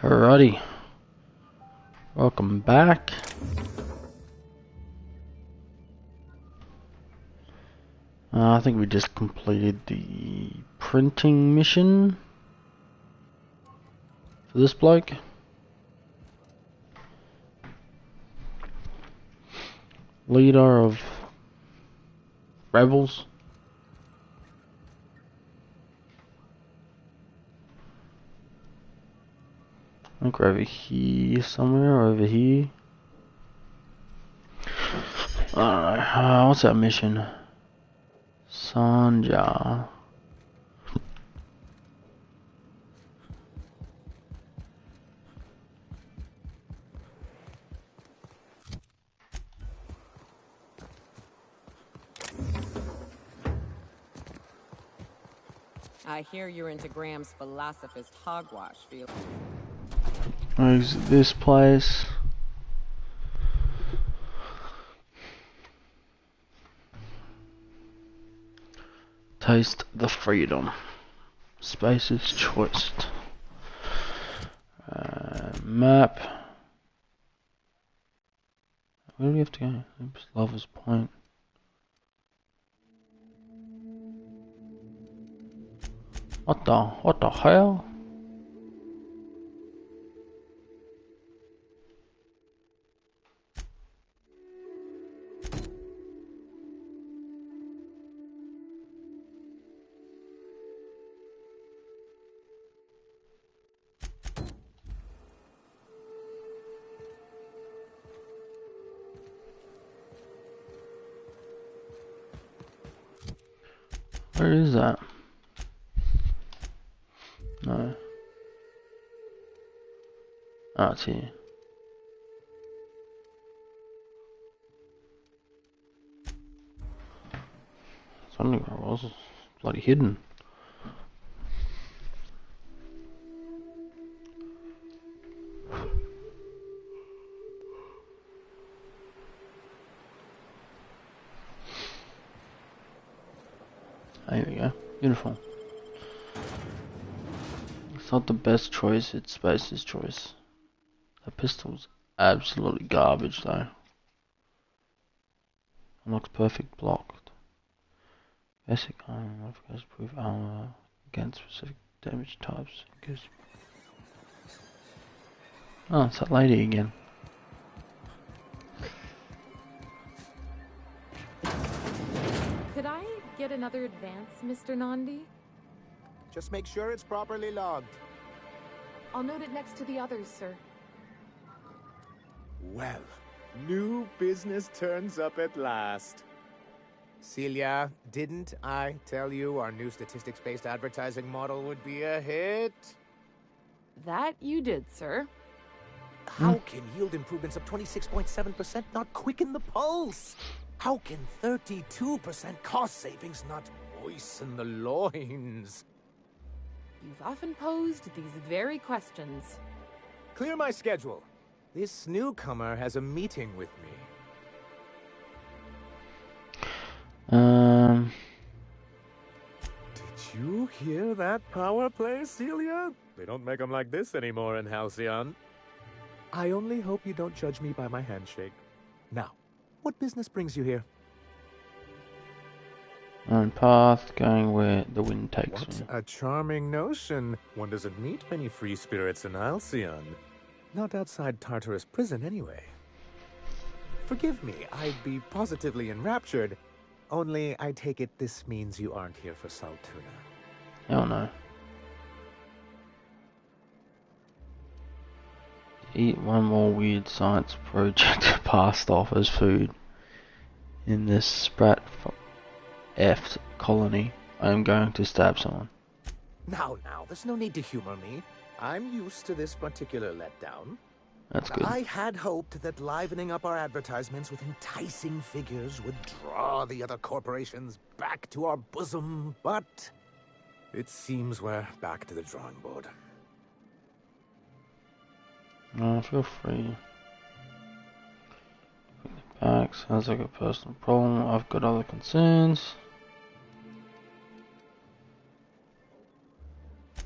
Alrighty, welcome back. I think we just completed the printing mission for this bloke. Leader of rebels. I think we're over here somewhere, over here. I don't know, what's that mission? Sanja. I hear you're into Graham's philosophist hogwash, Felix. Where's this place? Taste the freedom. Spaces choice. Map. Where do we have to go? Lover's Point. What the hell? Where is that? No. Oh, it's here. I was wondering where it was. It's bloody hidden. There we go. Beautiful. It's not the best choice, it's Space's choice. The pistol's absolutely garbage though. Unlocks perfect blocked. Basic armor modifiers proof armor against specific damage types. Gives... Oh, it's that lady again. Could I get another advance, Mr. Nandi? Just make sure it's properly logged. I'll note it next to the others, sir. Well, new business turns up at last. Celia, didn't I tell you our new statistics-based advertising model would be a hit? That you did, sir. How can yield improvements of 26.7% not quicken the pulse? How can 32% cost savings not moisten the loins? You've often posed these very questions. Clear my schedule. This newcomer has a meeting with me. Did you hear that power play, Celia? They don't make them like this anymore in Halcyon. I only hope you don't judge me by my handshake. Now, what business brings you here? On path, going where the wind takes me. What a charming notion. One doesn't meet many free spirits in Halcyon. Not outside Tartarus prison, anyway. Forgive me, I'd be positively enraptured. Only, I take it this means you aren't here for Saltuna. Hell no. Eat one more weird science project passed off as food. In this Sprat F colony, I am going to stab someone. Now, there's no need to humor me. I'm used to this particular letdown. That's good. I had hoped that livening up our advertisements with enticing figures would draw the other corporations back to our bosom, but it seems we're back to the drawing board. No, feel free. Bring it back. Sounds like a personal problem. I've got other concerns.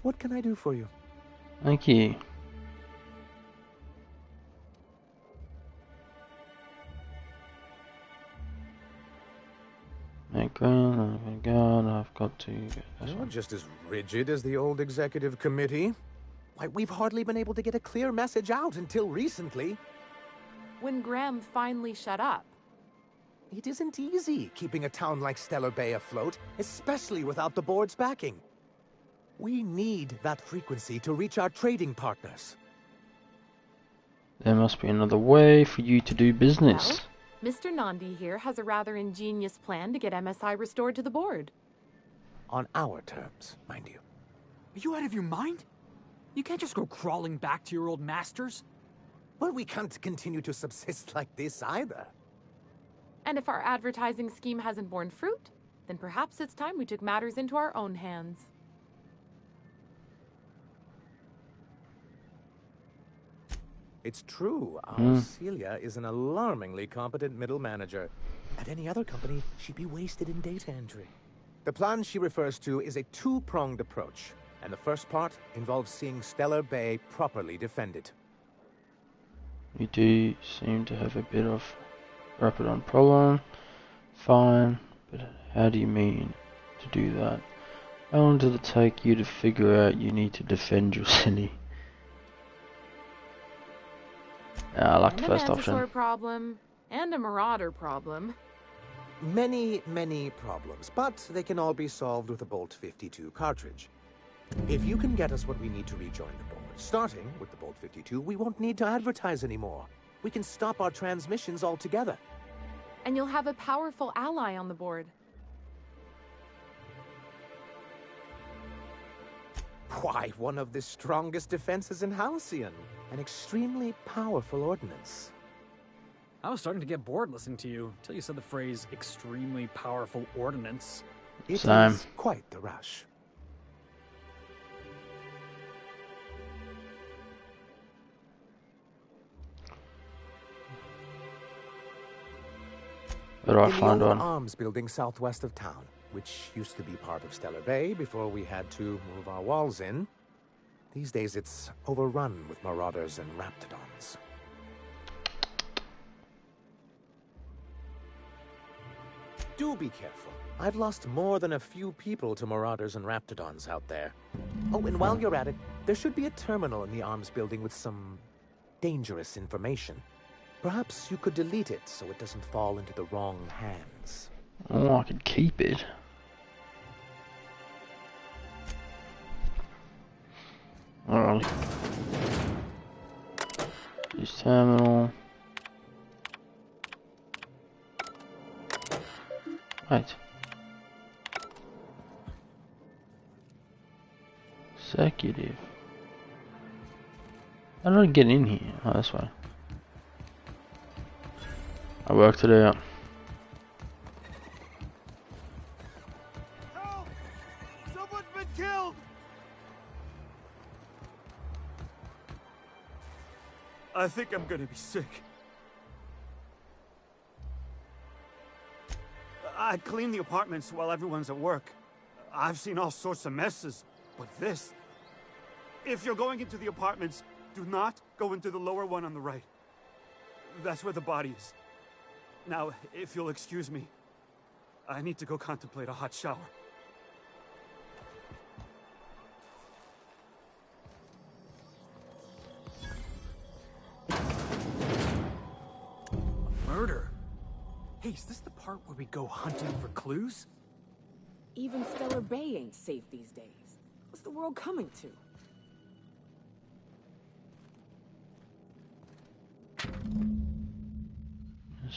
What can I do for you? Thank you. what to get this You're one. just as rigid as the old executive committee. Why, we've hardly been able to get a clear message out until recently. When Graham finally shut up. It isn't easy keeping a town like Stellar Bay afloat, especially without the board's backing. We need that frequency to reach our trading partners. There must be another way for you to do business. Well, Mr. Nandi here has a rather ingenious plan to get MSI restored to the board. On our terms, mind you. Are you out of your mind? You can't just go crawling back to your old masters. Well, we can't continue to subsist like this either. And if our advertising scheme hasn't borne fruit, then perhaps it's time we took matters into our own hands. It's true, our Celia is an alarmingly competent middle manager. At any other company, she'd be wasted in data entry. The plan she refers to is a two-pronged approach, and the first part involves seeing Stellar Bay properly defended. You do seem to have a bit of Rapidon problem. Fine, but how do you mean to do that? How long did it take you to figure out you need to defend your city? I like the first option. A Mantisaur problem, and a Marauder problem. Many, many problems, but they can all be solved with a Bolt 52 cartridge. If you can get us what we need to rejoin the board, starting with the Bolt 52, we won't need to advertise anymore. We can stop our transmissions altogether. And you'll have a powerful ally on the board. Why, one of the strongest defenses in Halcyon. An extremely powerful ordnance. I was starting to get bored listening to you until you said the phrase extremely powerful ordnance. It Same. is quite the rush. Where do I In the find old one? arms building southwest of town, which used to be part of Stellar Bay before we had to move our walls in. These days it's overrun with marauders and raptidons. Do be careful. I've lost more than a few people to marauders and raptidons out there. Oh, and while you're at it, there should be a terminal in the arms building with some dangerous information. Perhaps you could delete it so it doesn't fall into the wrong hands. Oh, I could keep it. Alright. Use terminal. Right. Executive. How did I get in here? Oh, this way. I worked it out. Help! Someone's been killed! I think I'm gonna be sick. I clean the apartments while everyone's at work. I've seen all sorts of messes, but this... If you're going into the apartments, do not go into the lower one on the right. That's where the body is. Now, if you'll excuse me, I need to go contemplate a hot shower. Murder? Hey, is this the part where we go hunting for clues? Even Stellar Bay ain't safe these days. What's the world coming to?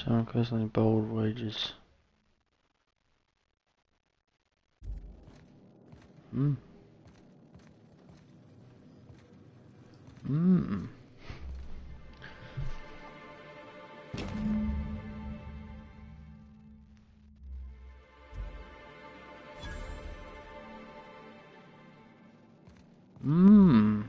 Someone constantly bold wages. Hmm. Hmm. Hmm.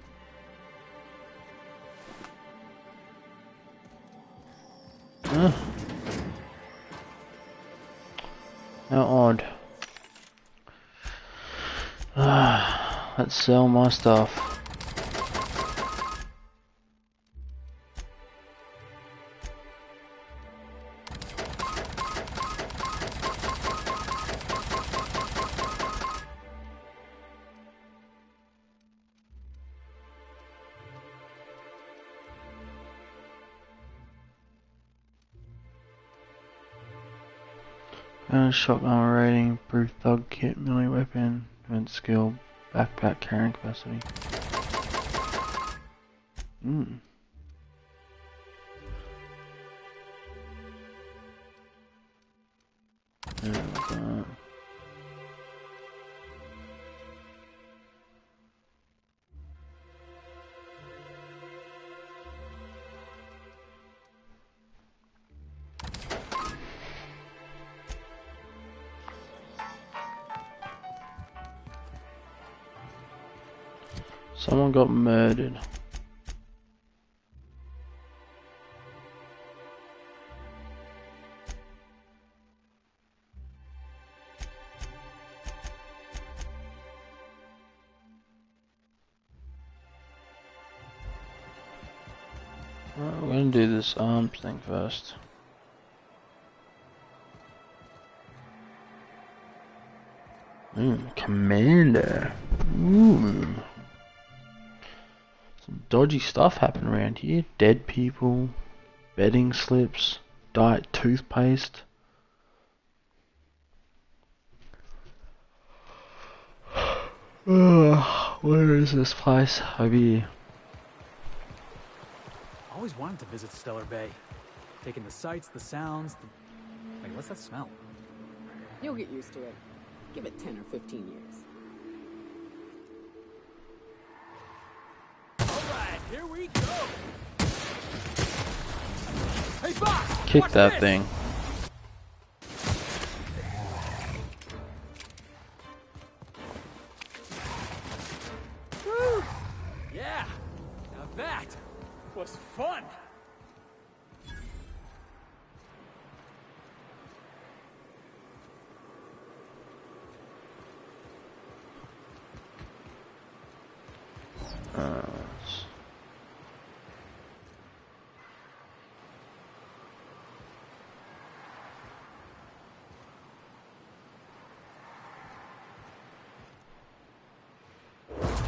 How odd. Let's sell my stuff. Shotgun rating, improved thug kit, melee weapon, and skill, backpack carrying capacity. Someone got murdered. Alright, we're gonna do this arms thing first. Commander. Ooh. Some dodgy stuff happening around here. Dead people, betting slips, diet toothpaste. Where is this place? Over here. Always wanted to visit Stellar Bay. Taking the sights, the sounds, Wait, what's that smell? You'll get used to it. Give it 10 or 15 years. Alright, here we go! Hey, Fox! Kick that thing. Woo! Yeah! Now that was fun!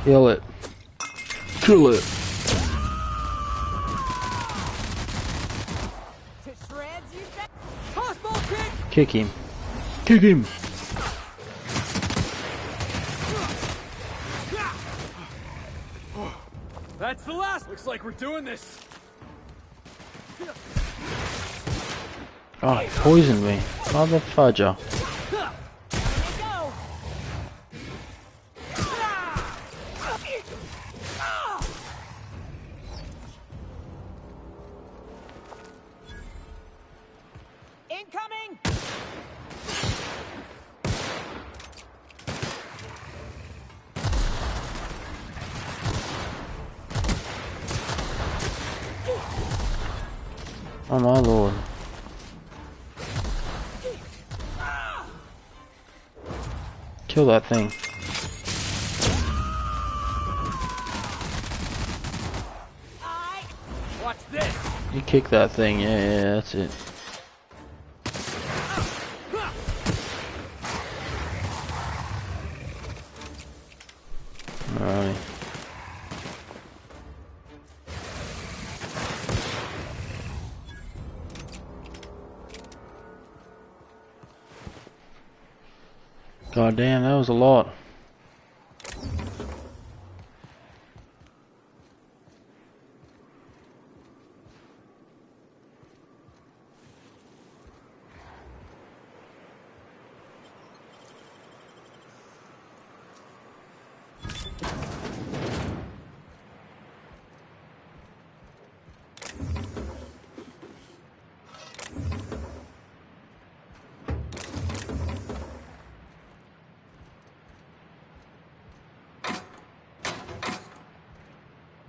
Kill it. Kill it. To shreds, you say? Tossball kick! Kick him. Kick him. That's the last! Looks like we're doing this! Oh, he poisoned me. Mother fudger. Incoming! Oh my lord. Kill that thing. Watch this! You kick that thing, yeah, that's it. Alrighty. God damn, that was a lot.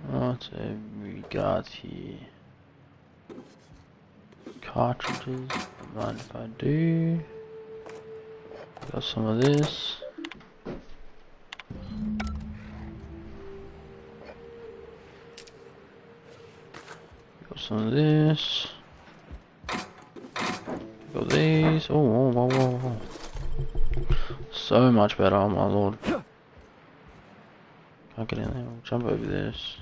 What have we got here? Cartridges, mind if I do? Got some of this. Got some of this. Got these. Oh, whoa, whoa, whoa, whoa. So much better, oh my lord. Can't get in there, I'll jump over this.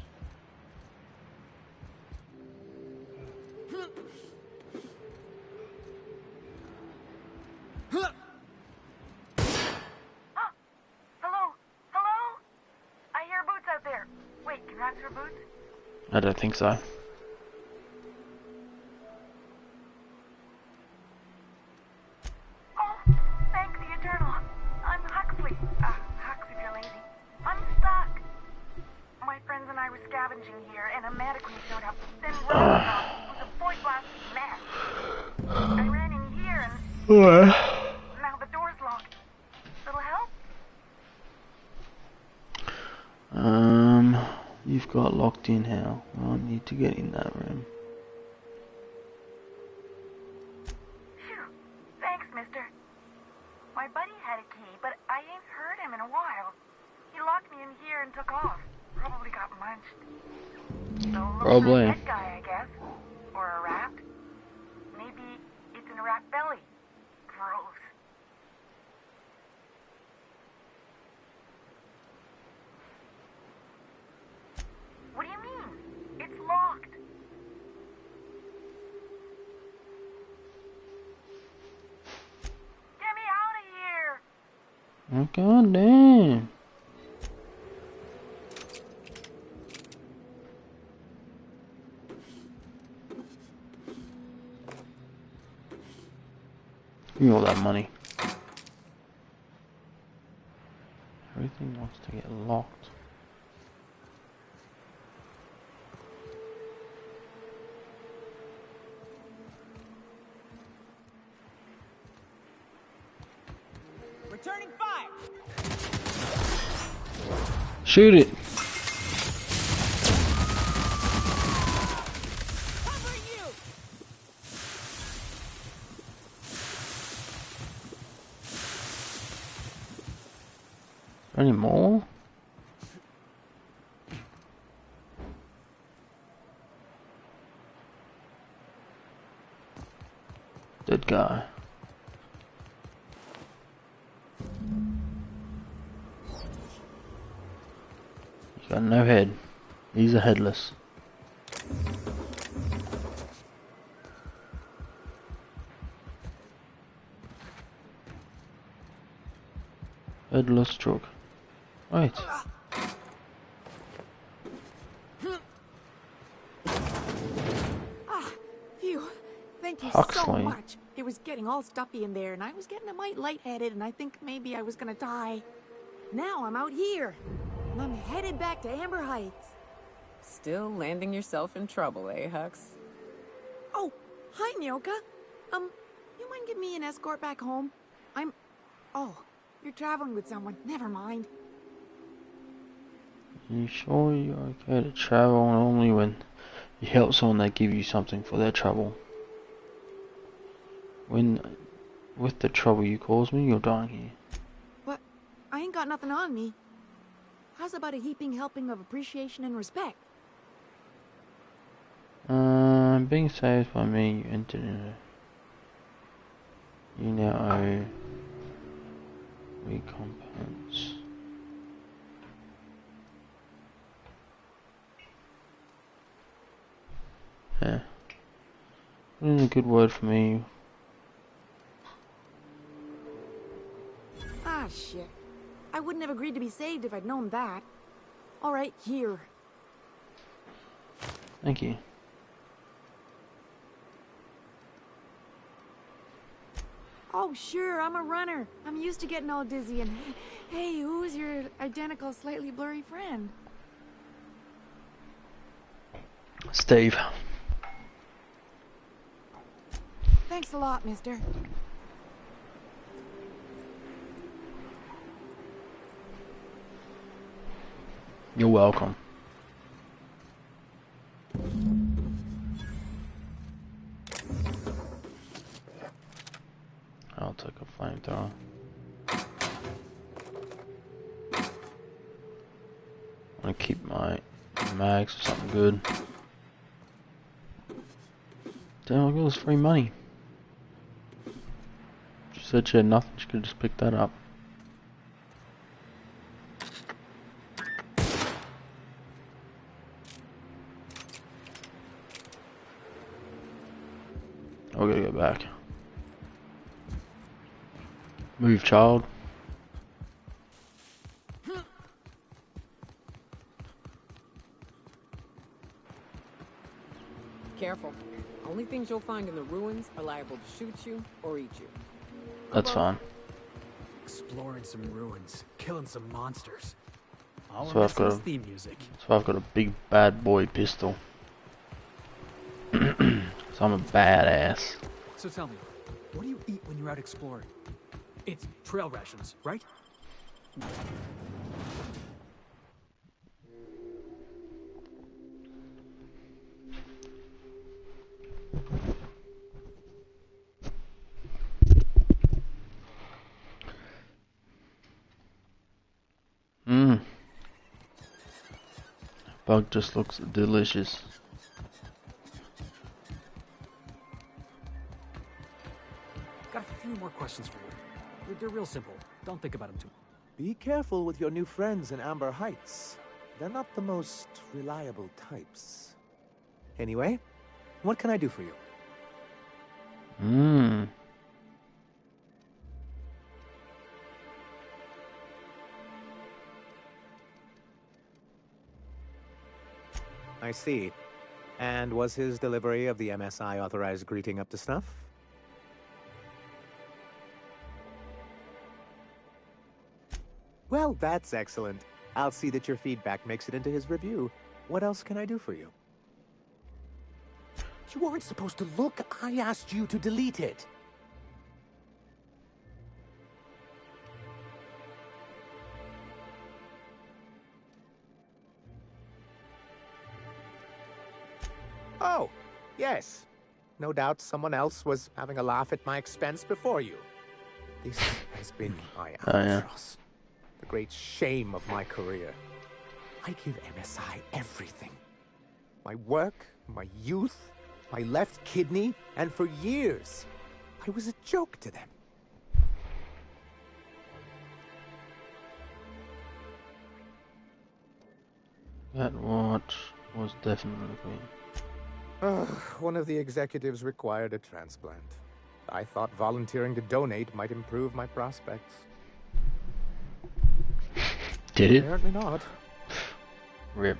Wait, can rats wear boots? I don't think so. Oh, thank the Eternal. I'm Huxley. Hux if you're lazy. I'm stuck. My friends and I were scavenging here, and a mannequin showed up. Then Roadhouse. It was a boy-blasted mess. I ran in here, and now the door's locked. Little help? You've got locked in how? I need to get in that room. Phew. Thanks, mister. My buddy had a key, but I ain't heard him in a while. He locked me in here and took off. Probably got munched. So Probably. a dead guy, I guess. Or a rat. Maybe it's in a rat belly. Gross. What do you mean? It's locked. Get me out of here! Oh, god damn. Give me all that money. Everything wants to get locked. Returning fire. Shoot it. Cover you. Any more? Dead guy. He's got no head. He's a headless. Headless truck. Wait. Phew. Thank you Huxley. so much. It was getting all stuffy in there, and I was getting a mite lightheaded, and I think maybe I was gonna die. Now I'm out here, and I'm headed back to Amber Heights. Still landing yourself in trouble, eh, Hux? Oh, hi, Nyoka. You mind giving me an escort back home? Oh, you're traveling with someone. Never mind. You sure you're okay to travel only when you help someone that give you something for their trouble? With the trouble you caused me, you're dying here. But I ain't got nothing on me. How's about a heaping helping of appreciation and respect? Being saved by me, you entered in a... You now owe... recompense. Yeah. Put in a good word for me. Ah, shit. I wouldn't have agreed to be saved if I'd known that. Alright, here. Thank you. Oh, sure, I'm a runner. I'm used to getting all dizzy and... Hey, who's your identical, slightly blurry friend? Steve. Thanks a lot, mister. You're welcome. I'll take a flamethrower. I want to keep my mags or something good. Damn, look at all this free money. She said she had nothing, she could just pick that up. Oh, we gotta go back. Move, child. Careful. Only things you'll find in the ruins are liable to shoot you or eat you. That's fine. Exploring some ruins, killing some monsters. All So we're I've missing got is a- theme music. So I've got a big bad boy pistol. So I'm a badass. So tell me, what do you eat when you're out exploring? It's trail rations, right? Mmm. Bug just looks delicious. Got a few more questions for you. They're real simple. Don't think about them too much. Be careful with your new friends in Amber Heights. They're not the most reliable types. Anyway, what can I do for you? Mmm. I see. And was his delivery of the MSI authorized greeting up to snuff? Well, that's excellent. I'll see that your feedback makes it into his review. What else can I do for you? You weren't supposed to look. I asked you to delete it. Oh, yes. No doubt someone else was having a laugh at my expense before you. This has been my albatross. The great shame of my career. I give MSI everything. My work, my youth, my left kidney, and for years, I was a joke to them. That watch was definitely One of the executives required a transplant. I thought volunteering to donate might improve my prospects. Did it? Apparently not. Rip.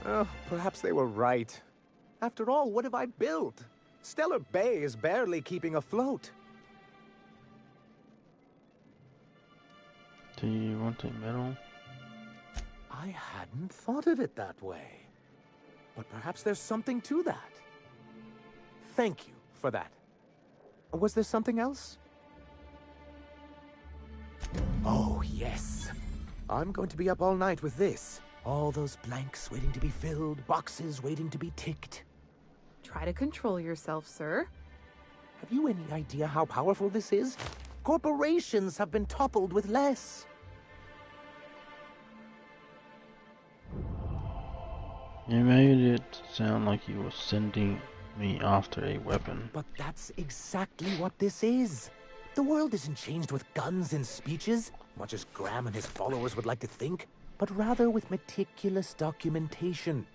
Oh, perhaps they were right. After all, what have I built? Stellar Bay is barely keeping afloat. Do you want a medal? I hadn't thought of it that way. But perhaps there's something to that. Thank you for that. Was there something else? Oh, yes. I'm going to be up all night with this. All those blanks waiting to be filled, boxes waiting to be ticked. Try to control yourself, sir. Have you any idea how powerful this is? Corporations have been toppled with less. You made it sound like you were sending me after a weapon. But that's exactly what this is. The world isn't changed with guns and speeches, much as Graham and his followers would like to think, but rather with meticulous documentation.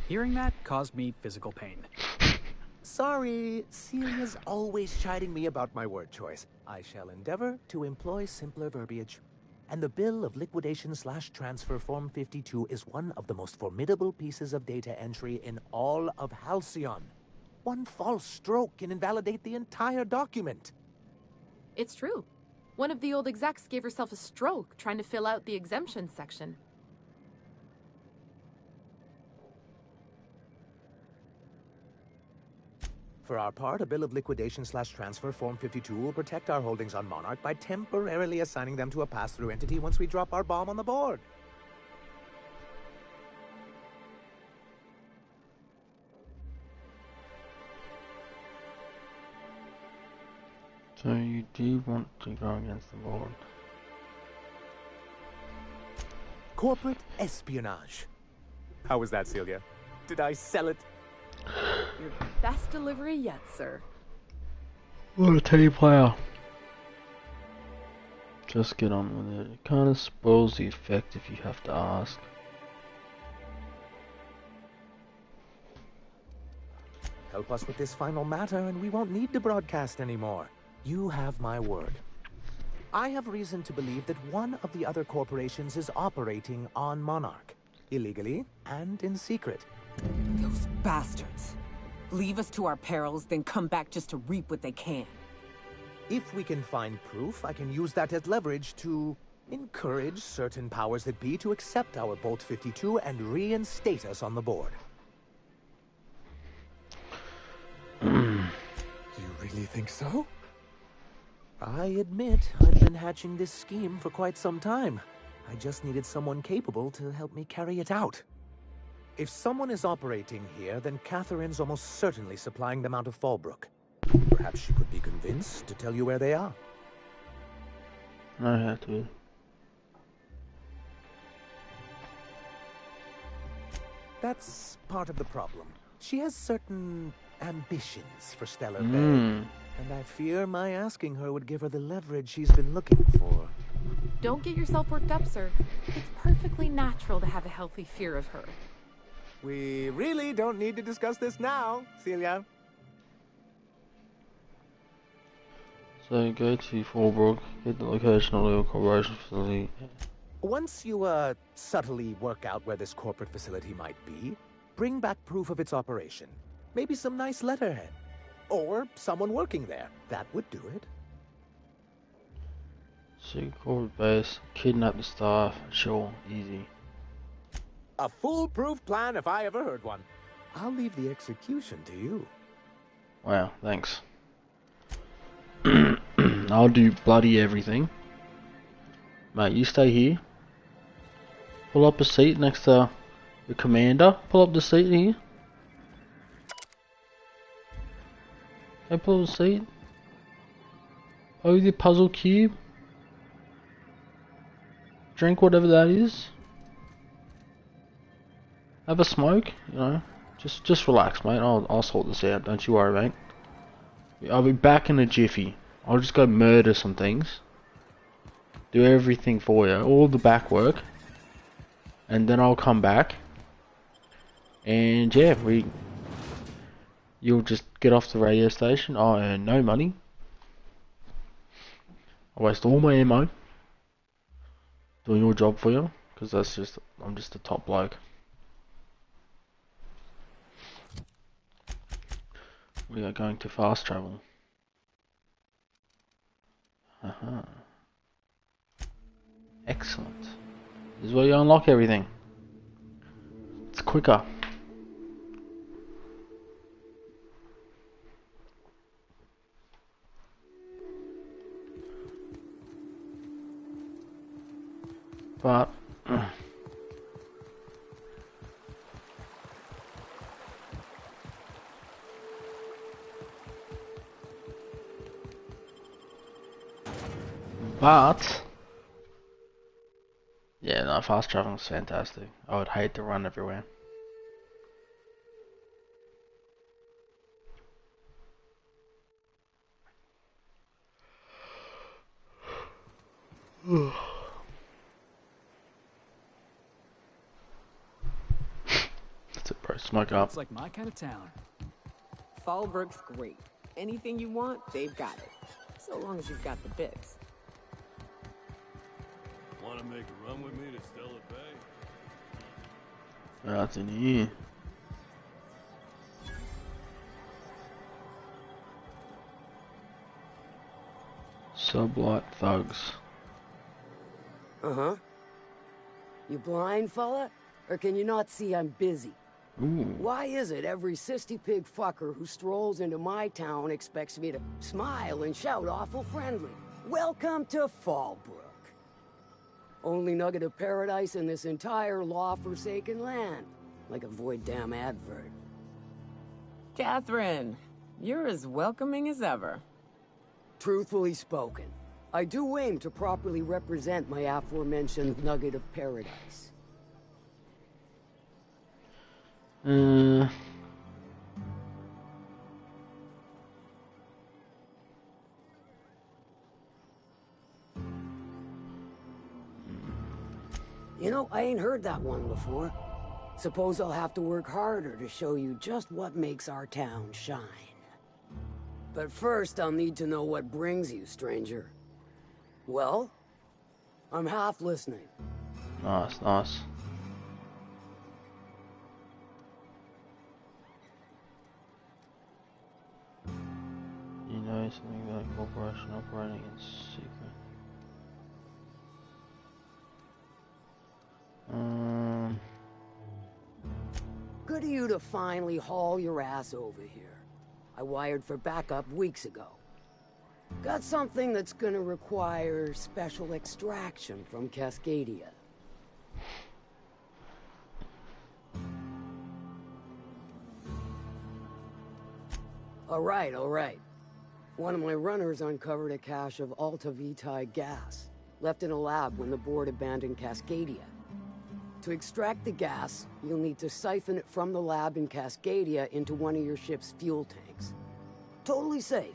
Hearing that caused me physical pain. Sorry, Celia's always chiding me about my word choice. I shall endeavor to employ simpler verbiage. And the bill of liquidation/transfer Form 52 is one of the most formidable pieces of data entry in all of Halcyon. One false stroke can invalidate the entire document. It's true. One of the old execs gave herself a stroke trying to fill out the exemption section. For our part, a bill of liquidation/transfer Form 52 will protect our holdings on Monarch by temporarily assigning them to a pass-through entity once we drop our bomb on the board. So you do want to go against the board? Corporate espionage. How was that, Celia? Did I sell it? Your best delivery yet, sir. What a team player. Just get on with it. It kind of spoils the effect if you have to ask. Help us with this final matter and we won't need to broadcast anymore. You have my word. I have reason to believe that one of the other corporations is operating on Monarch, illegally and in secret. Those bastards. Leave us to our perils, then come back just to reap what they can. If we can find proof, I can use that as leverage to encourage certain powers that be to accept our Bolt 52 and reinstate us on the board. You really think so? I admit, I've been hatching this scheme for quite some time. I just needed someone capable to help me carry it out. If someone is operating here, then Catherine's almost certainly supplying them out of Fallbrook. Perhaps she could be convinced to tell you where they are. I have to. That's part of the problem. She has certain ambitions for Stellar Bay, and I fear my asking her would give her the leverage she's been looking for. Don't get yourself worked up, sir. It's perfectly natural to have a healthy fear of her. We really don't need to discuss this now, Celia. So go to Fallbrook, get the location of the corporation facility. Once you, subtly work out where this corporate facility might be, bring back proof of its operation. Maybe some nice letterhead. Or someone working there. That would do it. Secret corporate base, kidnap the staff, sure, easy. A foolproof plan if I ever heard one. I'll leave the execution to you. Wow, thanks. I'll do bloody everything. Mate, you stay here. Pull up a seat next to the commander. Pull up the seat here. Okay, pull up the seat. Oh, the puzzle cube. Drink whatever that is. Have a smoke, you know. Just relax, mate. I'll sort this out. Don't you worry, mate. I'll be back in a jiffy. I'll just go murder some things. Do everything for you, all the back work, and then I'll come back. And yeah, you'll just get off the radio station. I'll earn no money. I waste all my ammo doing your job for you, because I'm just a top bloke. We are going to fast travel. Excellent. This is where you unlock everything. It's quicker. But yeah, no, fast traveling is fantastic. I would hate to run everywhere. That's it, bro. Smoke up. It's like my kind of town. Fallbrook's great. Anything you want, they've got it. So long as you've got the bits. Want to make a run with me to Stellar Bay? That's in here. Sublight thugs. Uh-huh. You blind, fella? Or can you not see I'm busy? Ooh. Why is it every sissy pig fucker who strolls into my town expects me to smile and shout awful friendly? Welcome to Fallbrook. Only nugget of paradise in this entire law-forsaken land. Like a void damn advert. Catherine, you're as welcoming as ever. Truthfully spoken, I do aim to properly represent my aforementioned nugget of paradise. You know, I ain't heard that one before. Suppose I'll have to work harder to show you just what makes our town shine. But first, I'll need to know what brings you, stranger. Well, I'm half listening. Nice, nice. You know something about a corporation operating in secret? Good of you to finally haul your ass over here. I wired for backup weeks ago. Got something that's gonna require special extraction from Cascadia. All right. One of my runners uncovered a cache of Alta Vitae gas, left in a lab when the board abandoned Cascadia. To extract the gas, you'll need to siphon it from the lab in Cascadia into one of your ship's fuel tanks. Totally safe.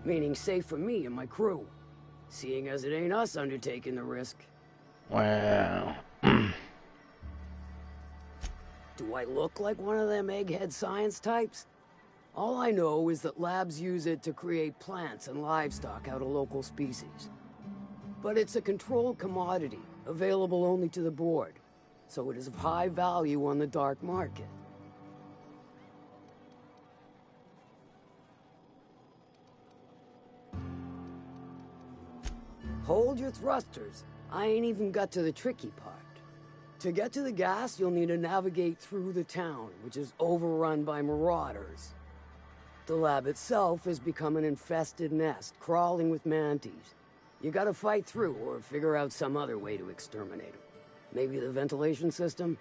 Meaning safe for me and my crew, seeing as it ain't us undertaking the risk. Wow. Do I look like one of them egghead science types? All I know is that labs use it to create plants and livestock out of local species. But it's a controlled commodity, available only to the board, so it is of high value on the dark market. Hold your thrusters. I ain't even got to the tricky part. To get to the gas, you'll need to navigate through the town, which is overrun by marauders. The lab itself has become an infested nest, crawling with mantis. You gotta fight through or figure out some other way to exterminate them. Maybe the ventilation system?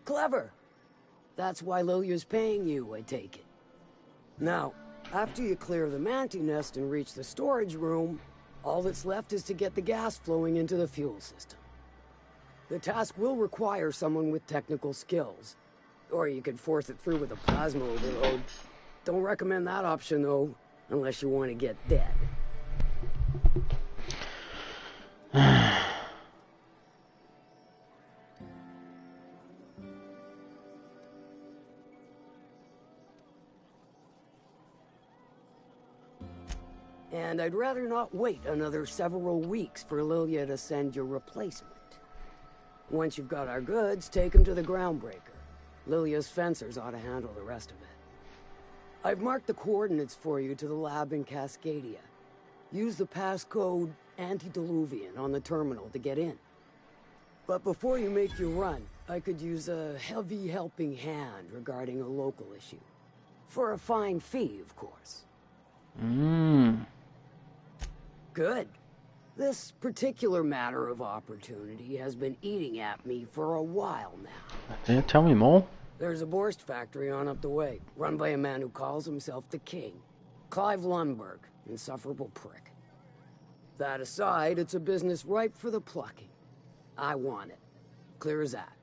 Clever. That's why Lilia's paying you, I take it. Now, after you clear the mantis nest and reach the storage room, all that's left is to get the gas flowing into the fuel system. The task will require someone with technical skills. Or you could force it through with a plasma overload. Don't recommend that option, though, unless you want to get dead. And I'd rather not wait another several weeks for Lilia to send your replacement. Once you've got our goods, take them to the Groundbreaker. Lilia's fencers ought to handle the rest of it. I've marked the coordinates for you to the lab in Cascadia. Use the passcode Antediluvian on the terminal to get in. But before you make your run, I could use a heavy helping hand regarding a local issue. For a fine fee, of course. Good. This particular matter of opportunity has been eating at me for a while now. Tell me more. There's a Borst factory on up the way, run by a man who calls himself the King. Clive Lundberg, insufferable prick. That aside, it's a business ripe for the plucking. I want it. Clear as that.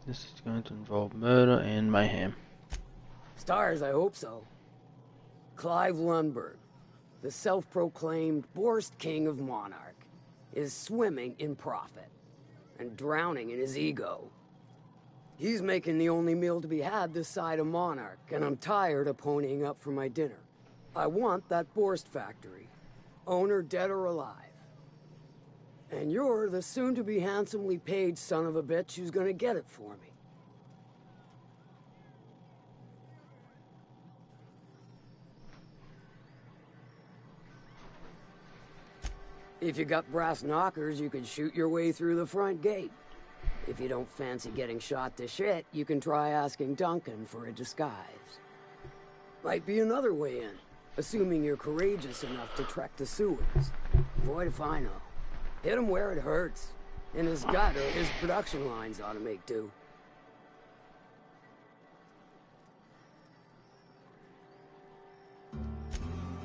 This is going to involve murder and mayhem. Stars, I hope so. Clive Lundberg, the self-proclaimed Borst King of Monarch, is swimming in profit and drowning in his ego. He's making the only meal to be had this side of Monarch, and I'm tired of ponying up for my dinner. I want that Borst factory, owner dead or alive. And you're the soon-to-be handsomely paid son of a bitch who's gonna get it for me. If you got brass knockers, you can shoot your way through the front gate. If you don't fancy getting shot to shit, you can try asking Duncan for a disguise. Might be another way in, assuming you're courageous enough to trek the sewers. Boy, if I know. Hit him where it hurts. In his gut, or his production lines ought to make do.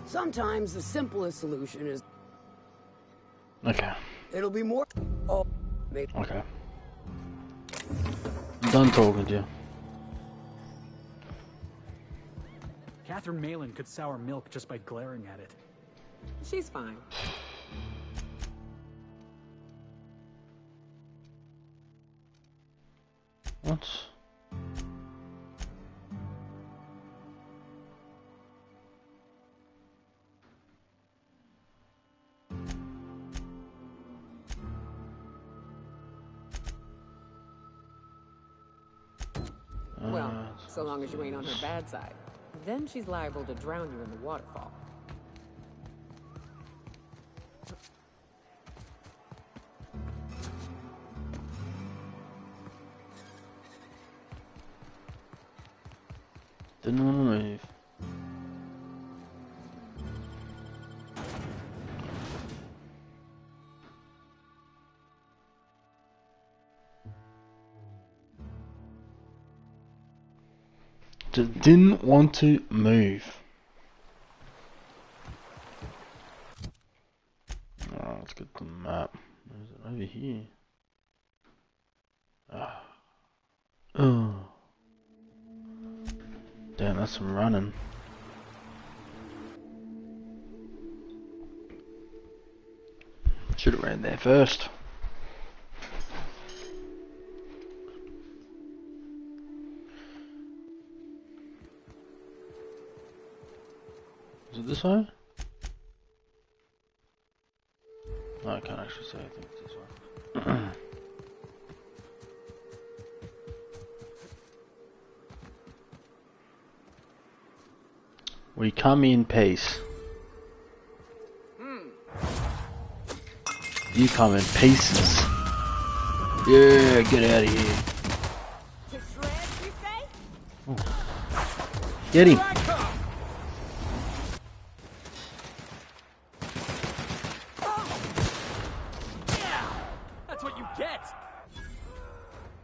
Sometimes the simplest solution is... Okay. It'll be more... Oh, maybe... Okay. I'm done talking to you. Catherine Malin could sour milk just by glaring at it. She's fine. What? Well, so long as you ain't on her bad side. Then she's liable to drown you in the waterfall. Didn't want to move. Just didn't want to move. Oh, let's get the map. Where is it? Over here. Ah. Oh. Damn, that's some running. Should have ran there first. Is it this way? No, I can't actually say. I think it's this way. We come in peace. You come in pieces. Yeah, get out of here. To shreds, you say? Oh. Get him. That's what you get.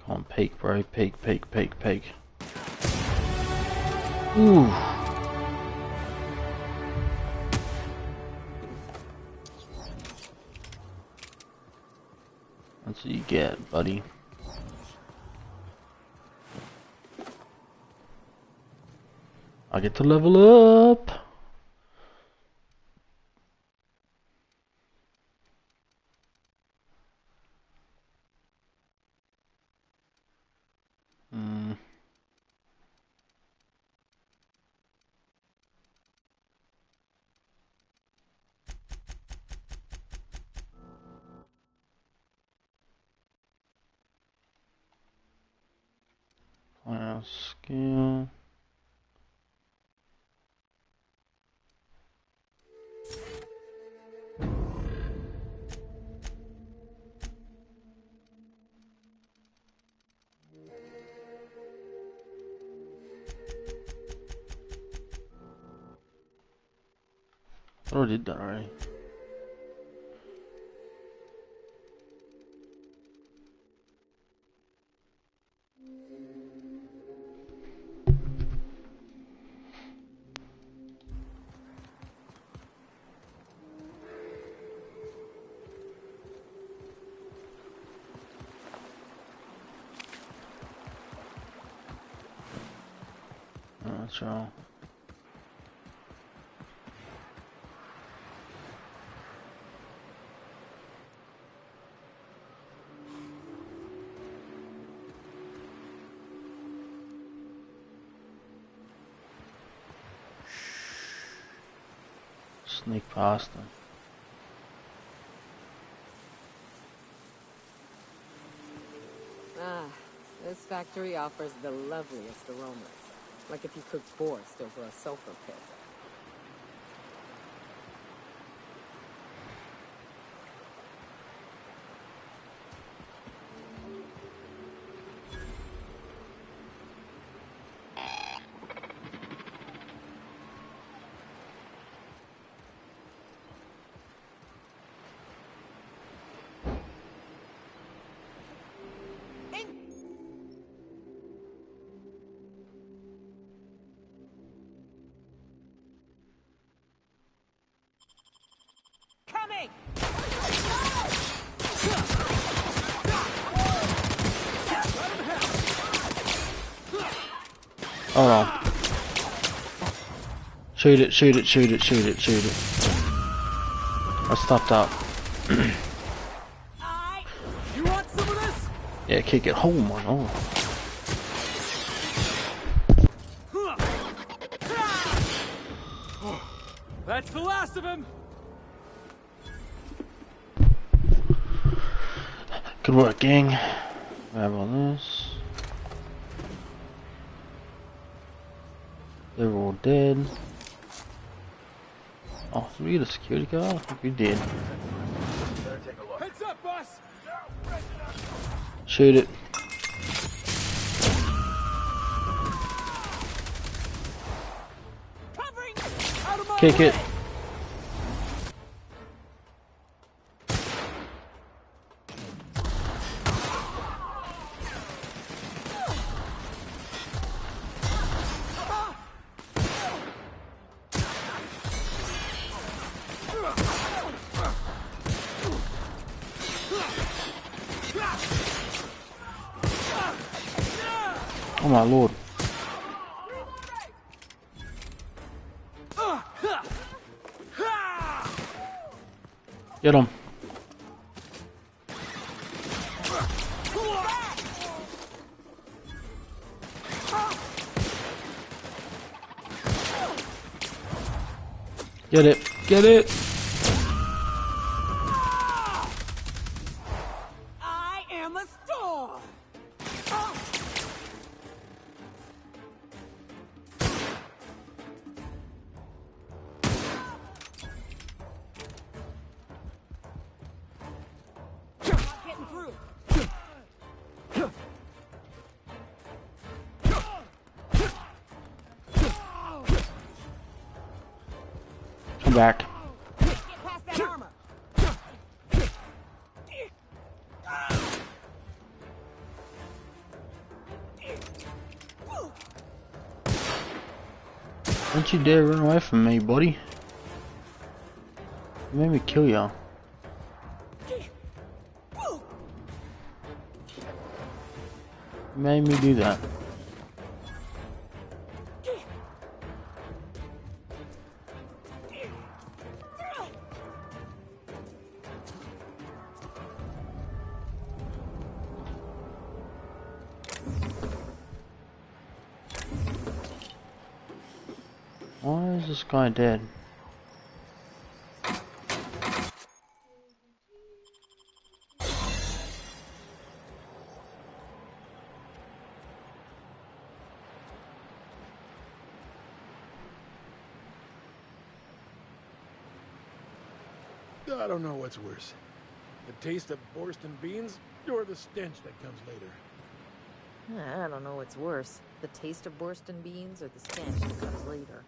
Come on, peek, bro. Peek, peek, peek, peek. Ooh. That's what you get, buddy. I get to level up. Skill. I already did that already. That's all. Sneak past them. Ah, this factory offers the loveliest aromas. Like if you cooked forest over a sulfur pit. Coming! Hold on. Shoot it, shoot it, shoot it, shoot it, shoot it. I stopped up. You want some of this? Yeah, kick it home on. Oh. That's the last of him. Good work, gang. Grab on this. They're all dead. Oh, did we get a security guard? I think we did. Heads up, boss. Shoot it. Kick it. Oh my lord. Get him. Get it. Get it. I am a star. Getting through. Come back. Get past that armor. Don't you dare run away from me, buddy. You made me kill ya. You made me do that. Why is this guy dead? I don't know what's worse. The taste of Borston beans or the stench that comes later. I don't know what's worse. The taste of Borston beans or the stench that comes later.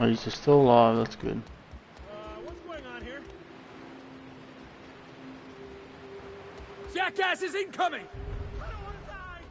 Oh, he's still alive, that's good. What's going on here? Jackass is incoming! I don't want to die!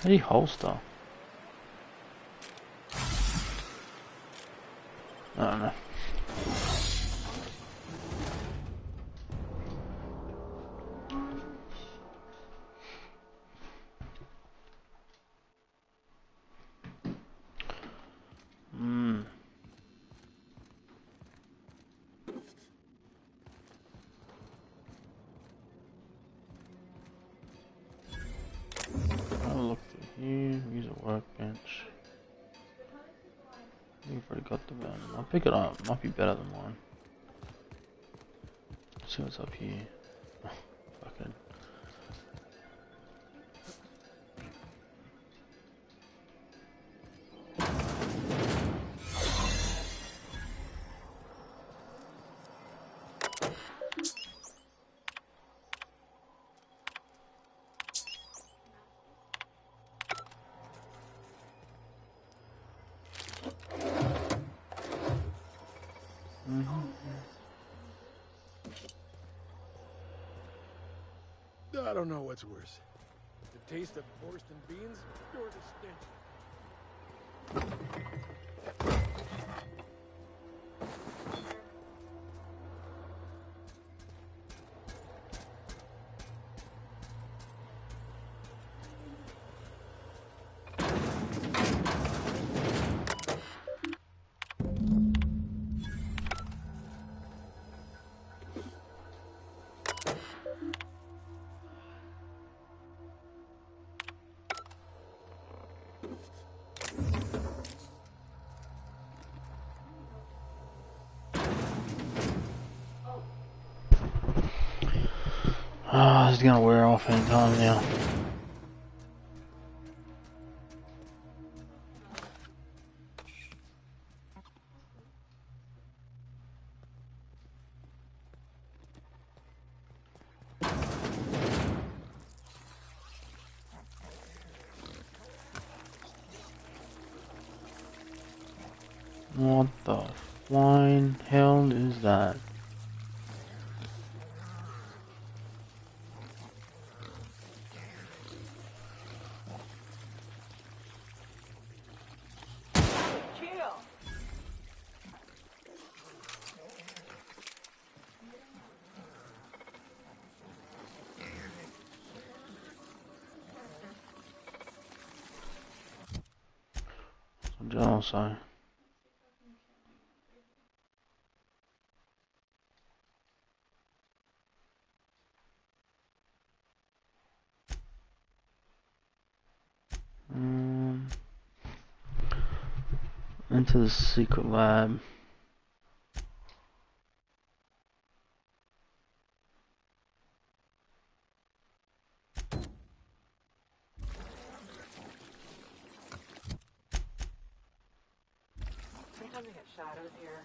How do you holster? I don't know. got the van. I'll pick it up. Might be better than mine. Let's see what's up here. Oh, fuck it. I don't know what's worse. The taste of Borston beans or the stench. Oh, this is gonna wear off any time now. What the flying hell is that? Also, into the secret lab. Sometimes I get shadows here.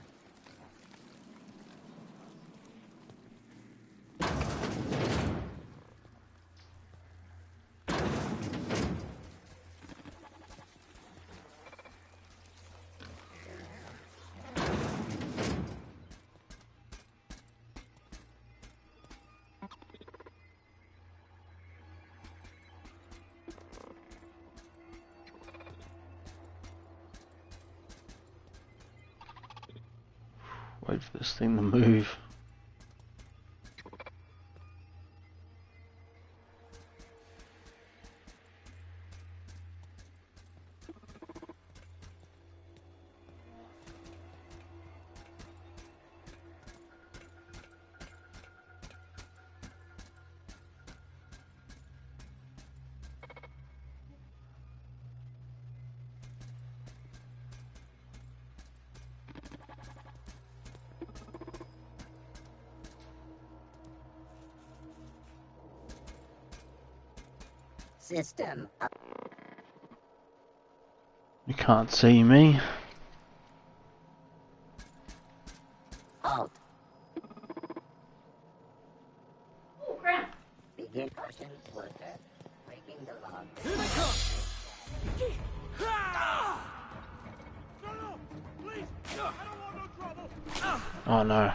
Wait for this thing to move. System. You can't see me. Halt. Oh crap. Begin person worker. Breaking the log. Here they come! No, please! I don't want no trouble! Oh no.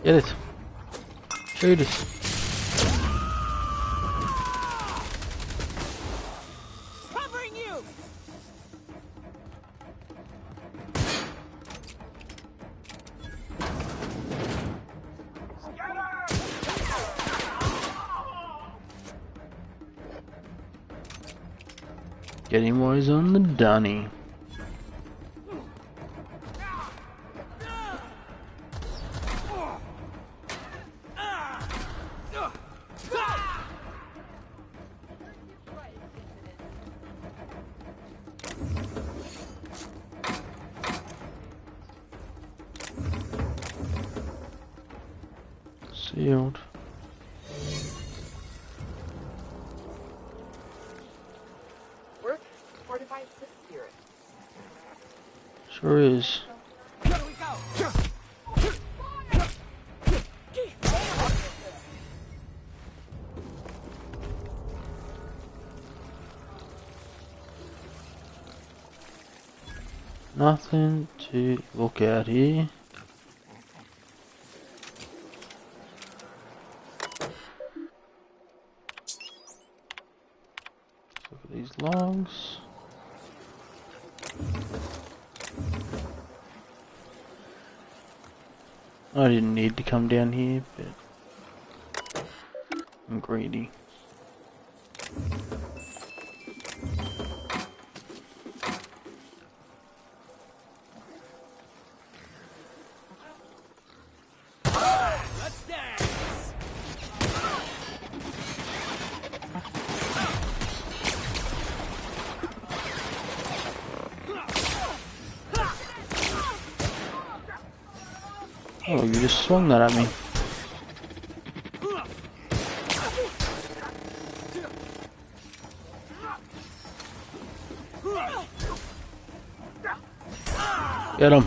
Get it. Shoot it. Covering you. Getting wise on the dunny. shield. Work fortifies the spirit. Sure is. Here we go. Nothing to look at here. Look at these logs. I didn't need to come down here, but I'm greedy. Let's dance! Oh, you just swung that at me. Get him.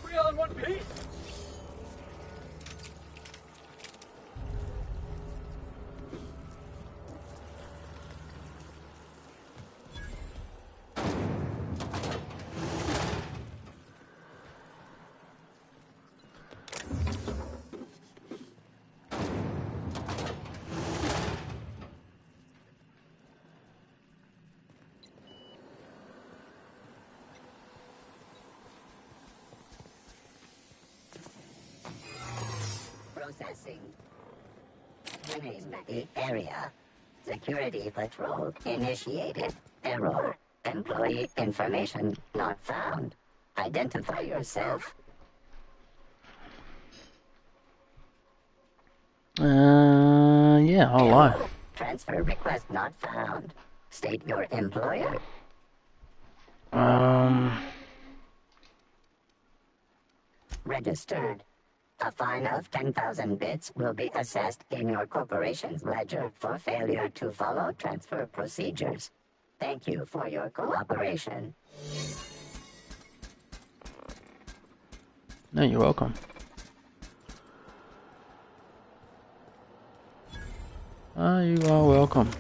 We all in one piece? Processing. Winning the area. Security patrol initiated. Error. Employee information not found. Identify yourself. Yeah, I'll lie. Transfer request not found. State your employer. Registered. A fine of 10,000 bits will be assessed in your corporation's ledger for failure to follow transfer procedures. Thank you for your cooperation. No, you're welcome. You are welcome.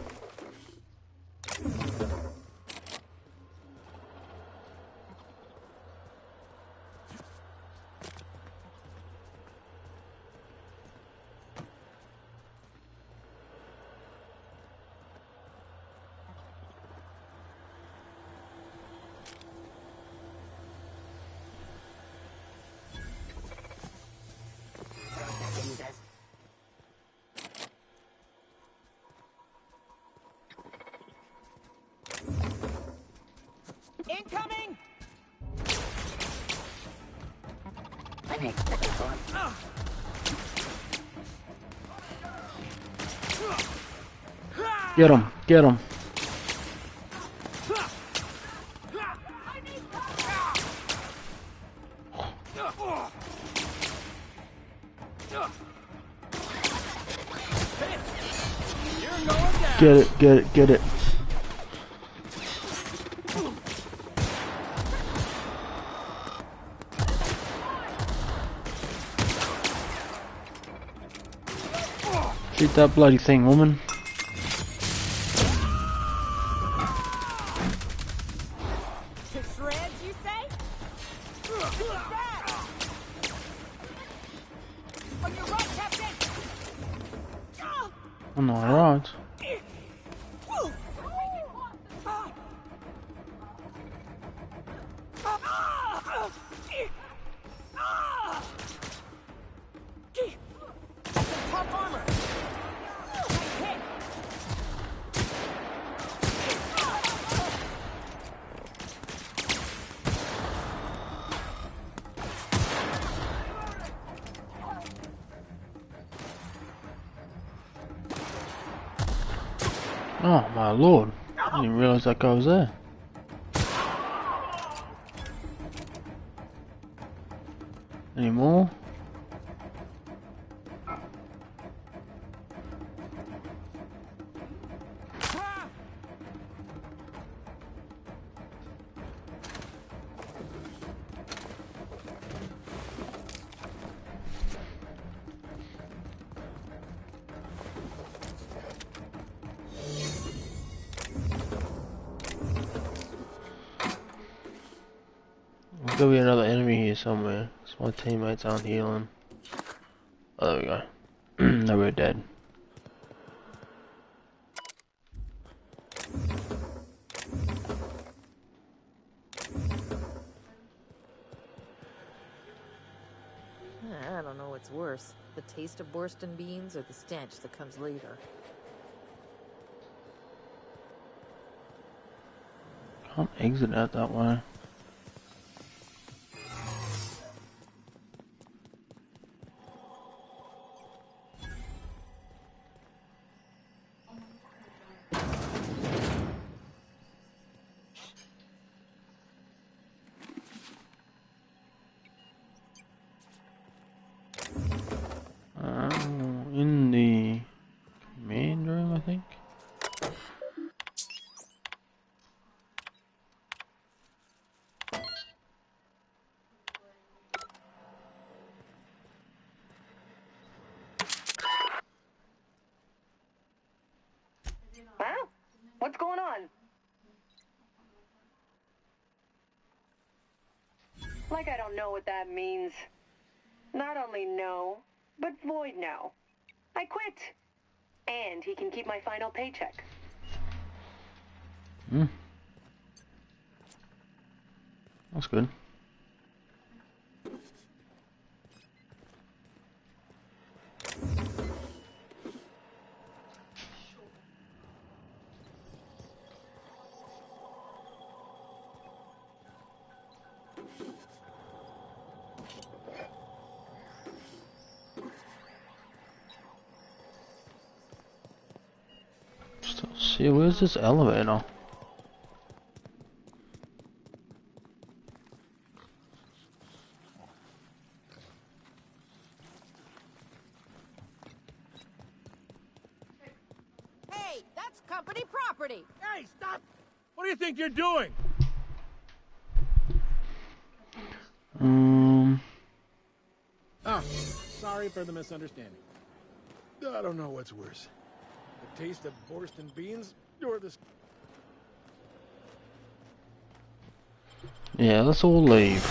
Incoming! Get him, get him. Get it, get it, get it. Shoot that bloody thing, woman. To shreds, you say? On your right, Captain! I'm alright. Top armor! Oh my lord. I didn't realise that guy was there. Any more? There's gotta be another enemy here somewhere, because my teammates aren't healing. Oh, there we go. No, we're dead. I don't know what's worse, the taste of Borston beans or the stench that comes later. Can't exit out that way. In the command room, I think. Huh? What's going on? Like I don't know what that means. Not only no, but void no. I quit. And he can keep my final paycheck. That's good. See, where's this elevator? Hey, that's company property. Hey, stop! What do you think you're doing? Oh, sorry for the misunderstanding. I don't know what's worse. The taste of Borston beans or the... Yeah, let's all leave.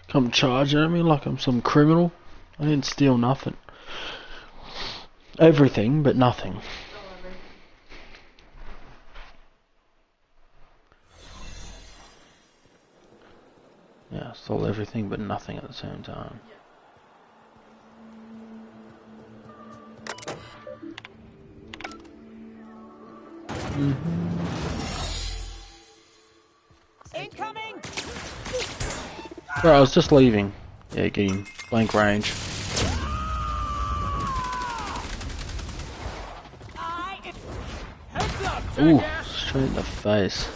Come charging at me like I'm some criminal. I didn't steal nothing. Everything, but nothing. Yeah, I stole everything but nothing at the same time. Incoming! Bro, I was just leaving. Yeah, getting blank range. Ooh, straight in the face.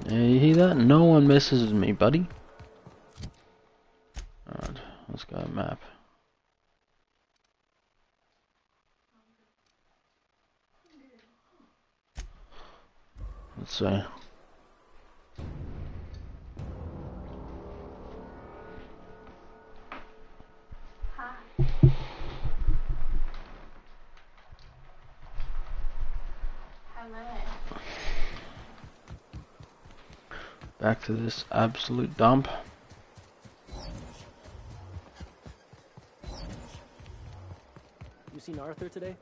Yeah, you hear that? No one messes with me, buddy. Alright, let's go map. Let's see. Back to this absolute dump. You seen Arthur today?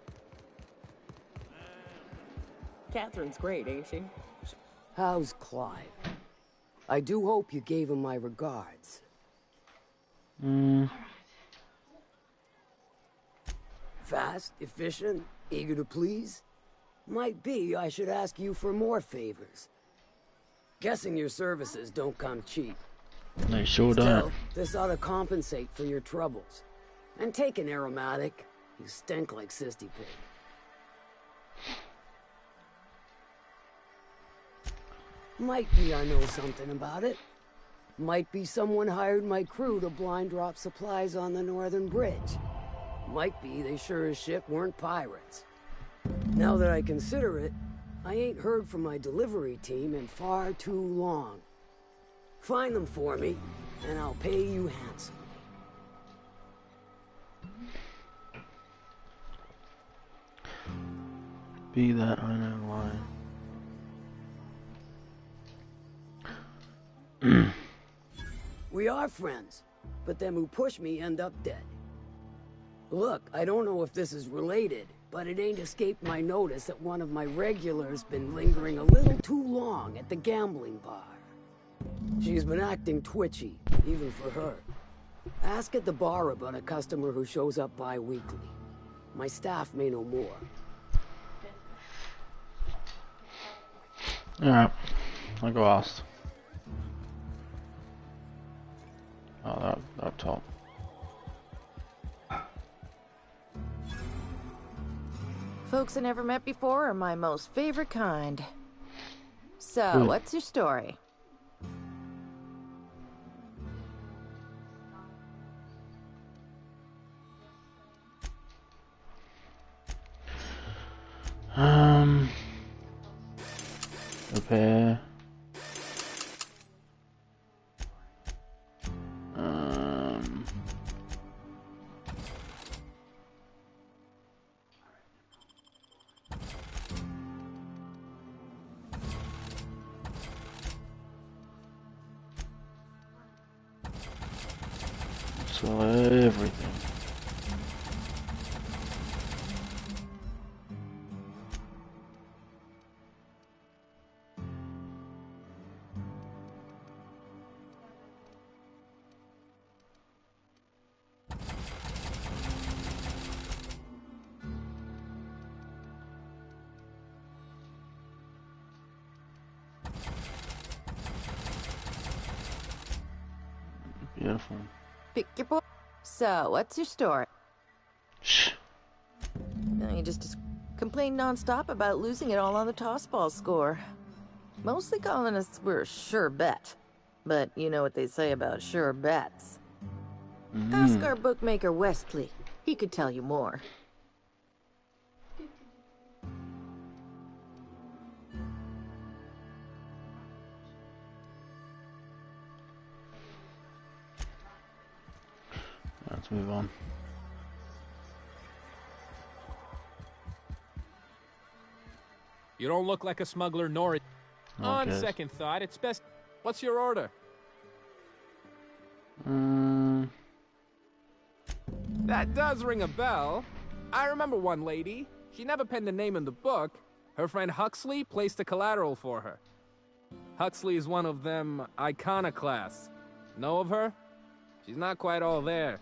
Catherine's great, ain't she? How's Clive? I do hope you gave him my regards. Fast, efficient, eager to please? Might be I should ask you for more favors. Guessing your services don't come cheap. They sure Still, don't. this ought to compensate for your troubles. And take an aromatic. You stink like Sissy Pig. Might be I know something about it. Might be someone hired my crew to blind drop supplies on the Northern Bridge. Might be they sure as shit weren't pirates. Now that I consider it, I ain't heard from my delivery team in far too long. Find them for me, and I'll pay you handsomely. Be that I know why. We are friends, but them who push me end up dead. Look, I don't know if this is related, but it ain't escaped my notice that one of my regulars been lingering a little too long at the gambling bar. She's been acting twitchy, even for her. Ask at the bar about a customer who shows up bi-weekly. My staff may know more. Alright, I'll go ask. Oh, that up top. Folks I never met before are my most favorite kind. So, Good. what's your story? Repair. So everything. Beautiful. Pick your boy. So, what's your story? Shh. No, you just complain nonstop about losing it all on the tossball score. Mostly colonists were a sure bet. But you know what they say about sure bets. Ask our bookmaker Westley. He could tell you more. Let's move on. You don't look like a smuggler, nor... On second thought, it's best... What's your order? That does ring a bell. I remember one lady. She never penned a name in the book. Her friend Huxley placed the collateral for her. Huxley is one of them iconoclasts. Know of her? She's not quite all there.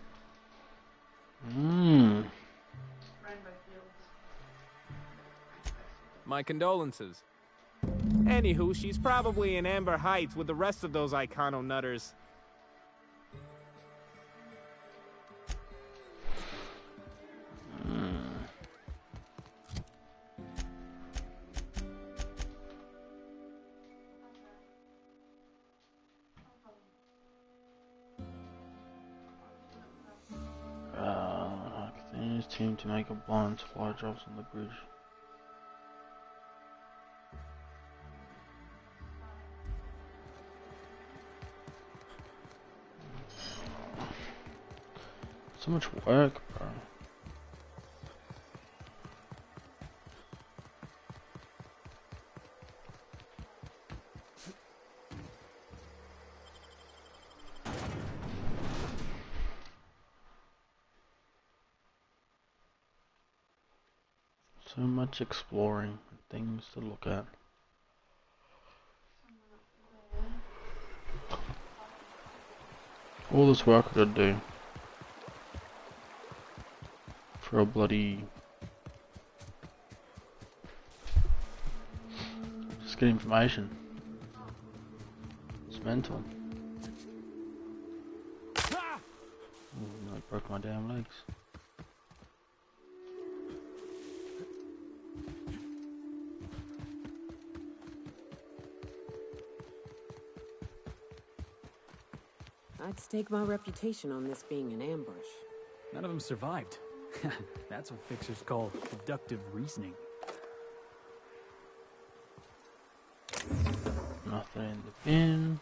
My condolences. Anywho, she's probably in Amber Heights with the rest of those icono-nutters. His team to make a blind supply drops on the bridge. So much work, bro. So much exploring, things to look at. All this work I gotta do for a bloody... Just get information. It's mental. Like Broke my damn legs. I'd stake my reputation on this being an ambush. None of them survived. That's what fixers call deductive reasoning. Nothing in the bin.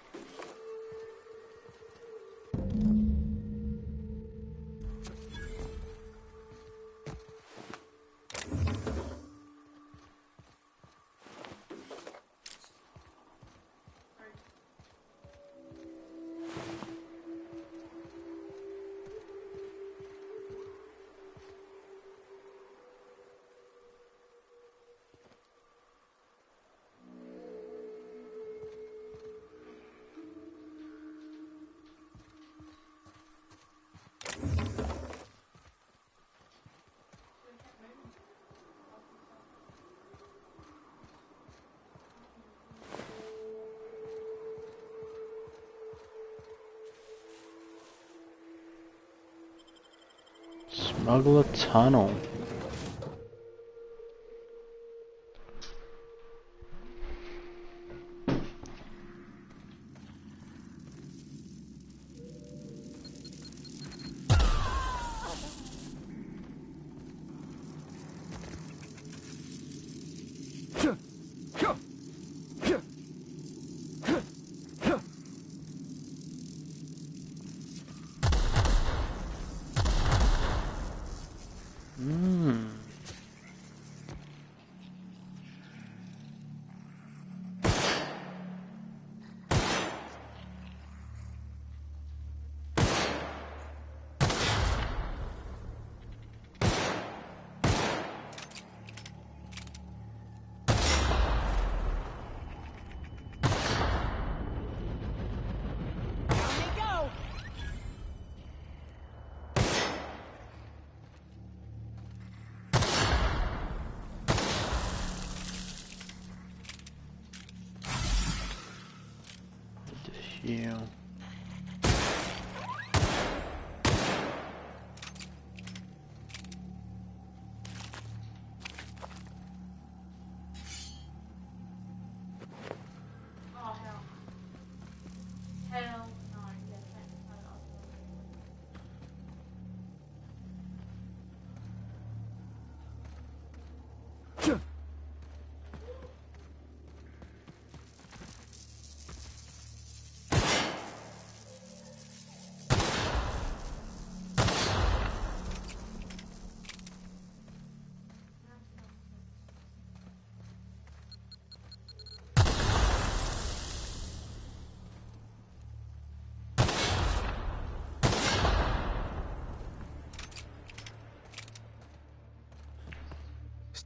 Smuggler tunnel. Yeah.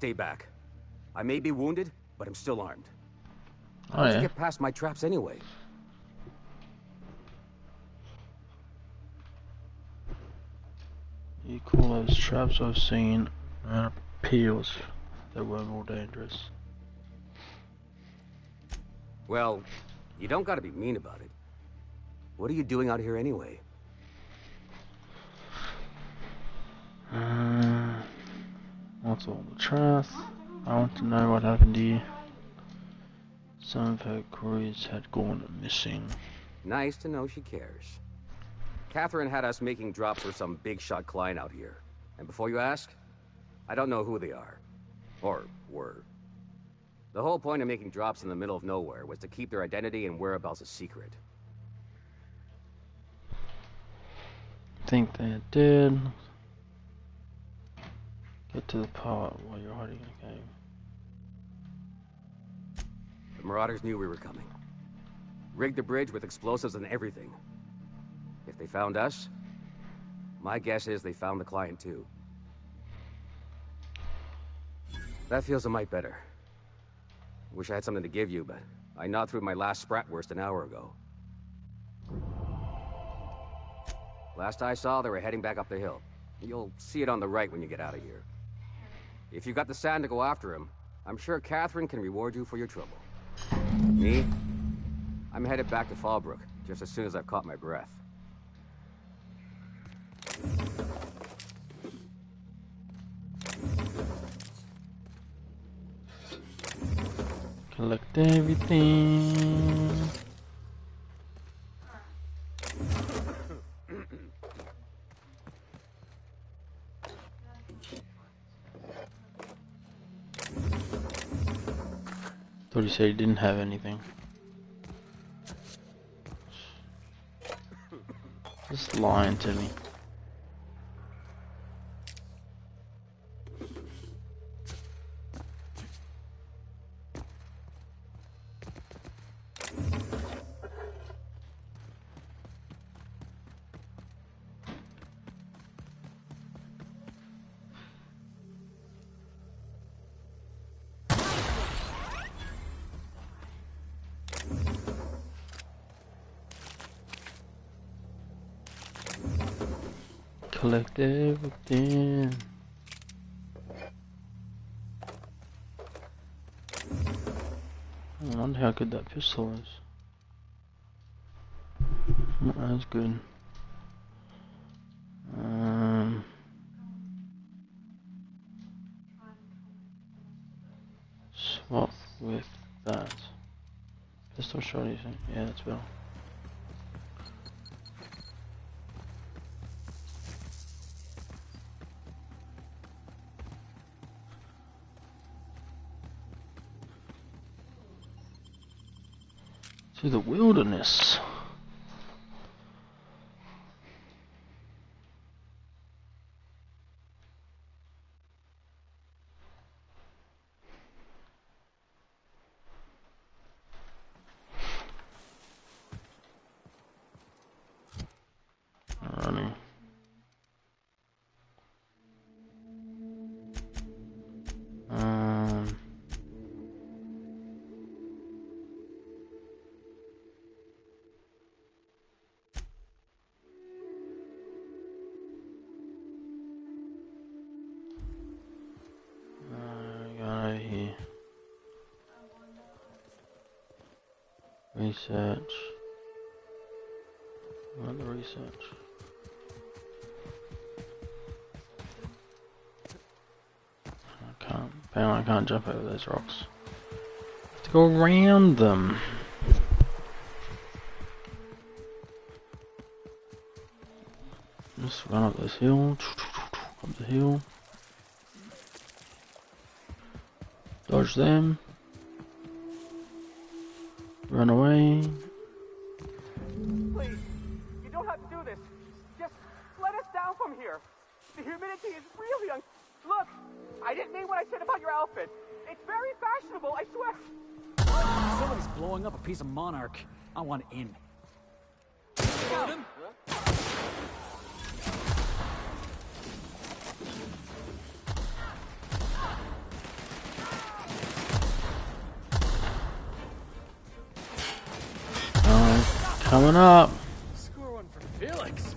Stay back. I may be wounded, but I'm still armed. Oh, How did yeah. you get past my traps anyway? You call those traps I've seen appeals that were more dangerous. Well, you don't gotta be mean about it. What are you doing out here anyway? What's all the trash? I want to know what happened to you. Some of her crews had gone missing. Nice to know she cares. Catherine had us making drops for some big shot client out here. And before you ask, I don't know who they are. Or were. The whole point of making drops in the middle of nowhere was to keep their identity and whereabouts a secret. Think they did. Get to the part while you're hiding in a cave. The Marauders knew we were coming. Rigged the bridge with explosives and everything. If they found us, my guess is they found the client too. That feels a mite better. Wish I had something to give you, but I gnawed through my last Spratwurst an hour ago. Last I saw, they were heading back up the hill. You'll see it on the right when you get out of here. If you've got the sand to go after him, I'm sure Catherine can reward you for your trouble. Me? I'm headed back to Fallbrook, just as soon as I've caught my breath. Collect everything. Thought he said he didn't have anything. Just lying to me. Collect everything. I wonder how good that pistol is. Not as good. Swap with that. Pistol shot, you think? Yeah, that's better. To the wilderness. Running. Research. What the research? Apparently I can't jump over those rocks. I have to go around them. Just run up this hill. Up the hill. Dodge them. Run away. Please, you don't have to do this. Just let us down from here. The humidity is really Look, I didn't mean what I said about your outfit. It's very fashionable, I swear. Somebody's blowing up a piece of Monarch. I want in. Got him. Coming up. Score one for Felix.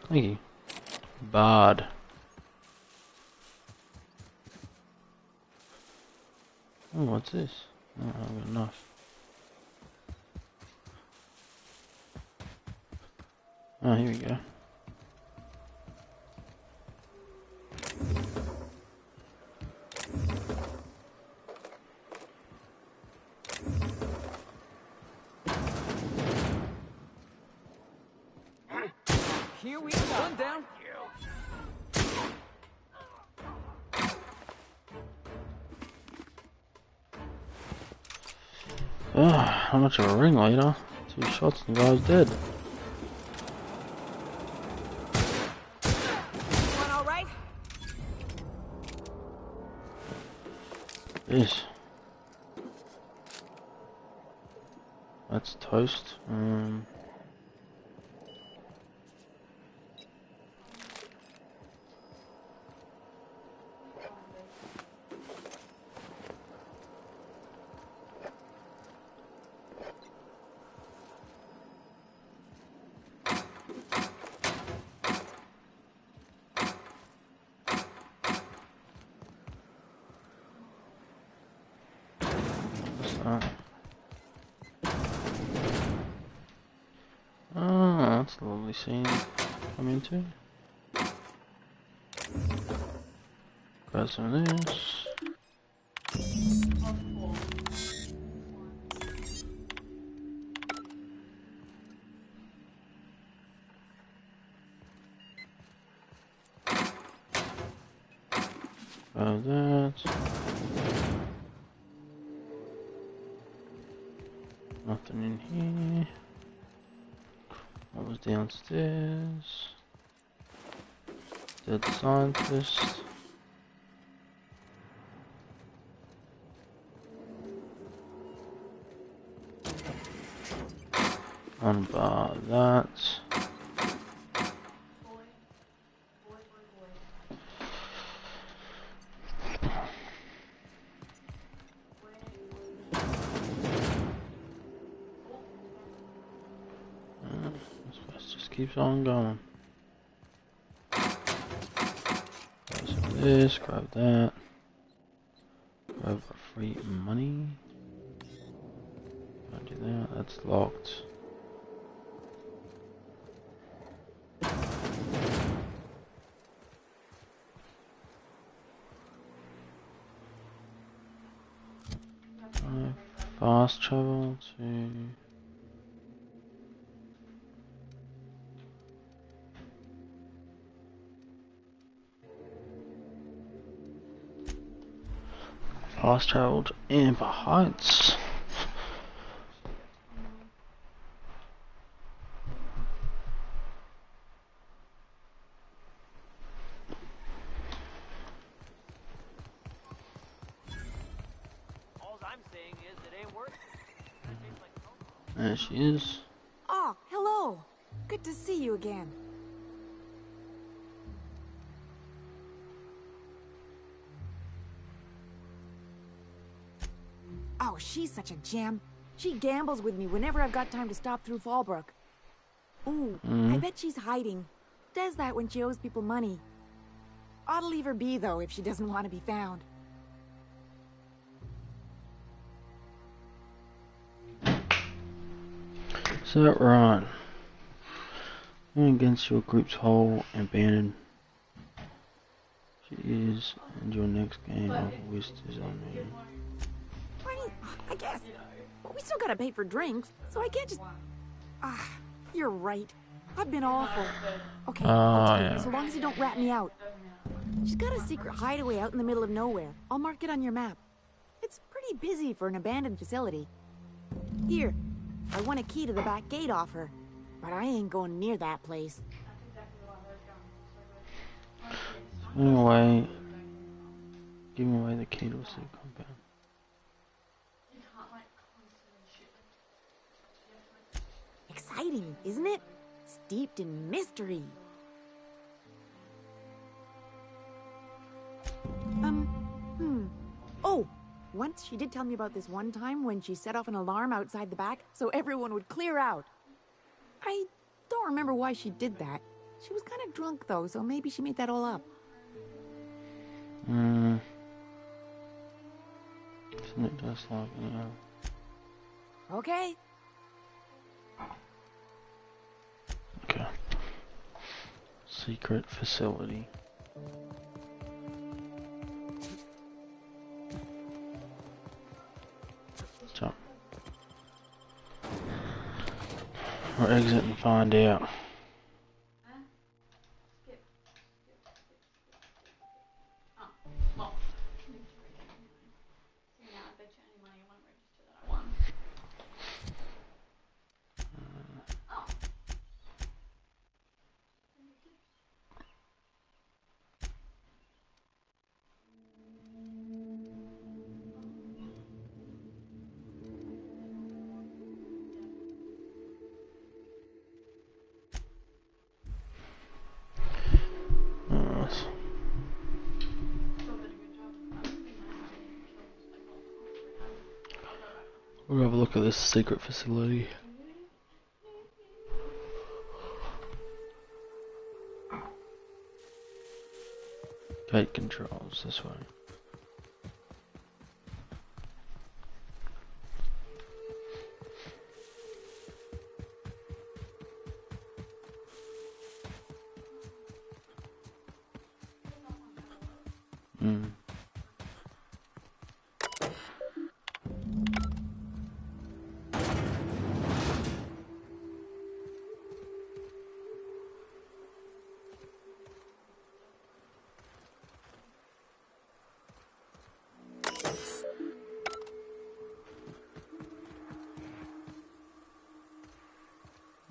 Thank you. Bard. Oh, what's this? Oh, I've got enough. Oh, here we go. Here we go. One down. How much of a ringleader? 2 shots and the guy's dead. Everyone all right? Yes. That's toast. Oh, that's a lovely scene to come into. Grab some of this. Grab that. Nothing in here. What was downstairs? Dead scientist. Unbar that. This just keeps on going. Grab some of this, grab that. Grab free money. Can't do that, that's locked. Fast travel to fast travel to Amber Heights. There she is. Oh, hello. Good to see you again. Oh, she's such a gem. She gambles with me whenever I've got time to stop through Fallbrook. Ooh, I bet she's hiding. Does that when she owes people money. Ought to leave her be, though, if she doesn't want to be found. So right. Going against your group's whole abandoned. She is, and your next game of whist is on me. I guess. But we still gotta pay for drinks, so I can't just... Ah, you're right. I've been awful. Okay, I'll tell you, so long as you don't rat me out. She's got a secret hideaway out in the middle of nowhere. I'll mark it on your map. It's pretty busy for an abandoned facility. Here, I want a key to the back gate off her, but I ain't going near that place. Anyway, give me away the key to the compound. Exciting, isn't it? Steeped in mystery. Oh, once she did tell me about this one time when she set off an alarm outside the back so everyone would clear out. I don't remember why she did that. She was kind of drunk though, so maybe she made that all up. Isn't it just like, you know? Okay. Okay. Secret facility. Jump. Or exit and find out. We'll have a look at this secret facility. Gate controls this way. Hmm.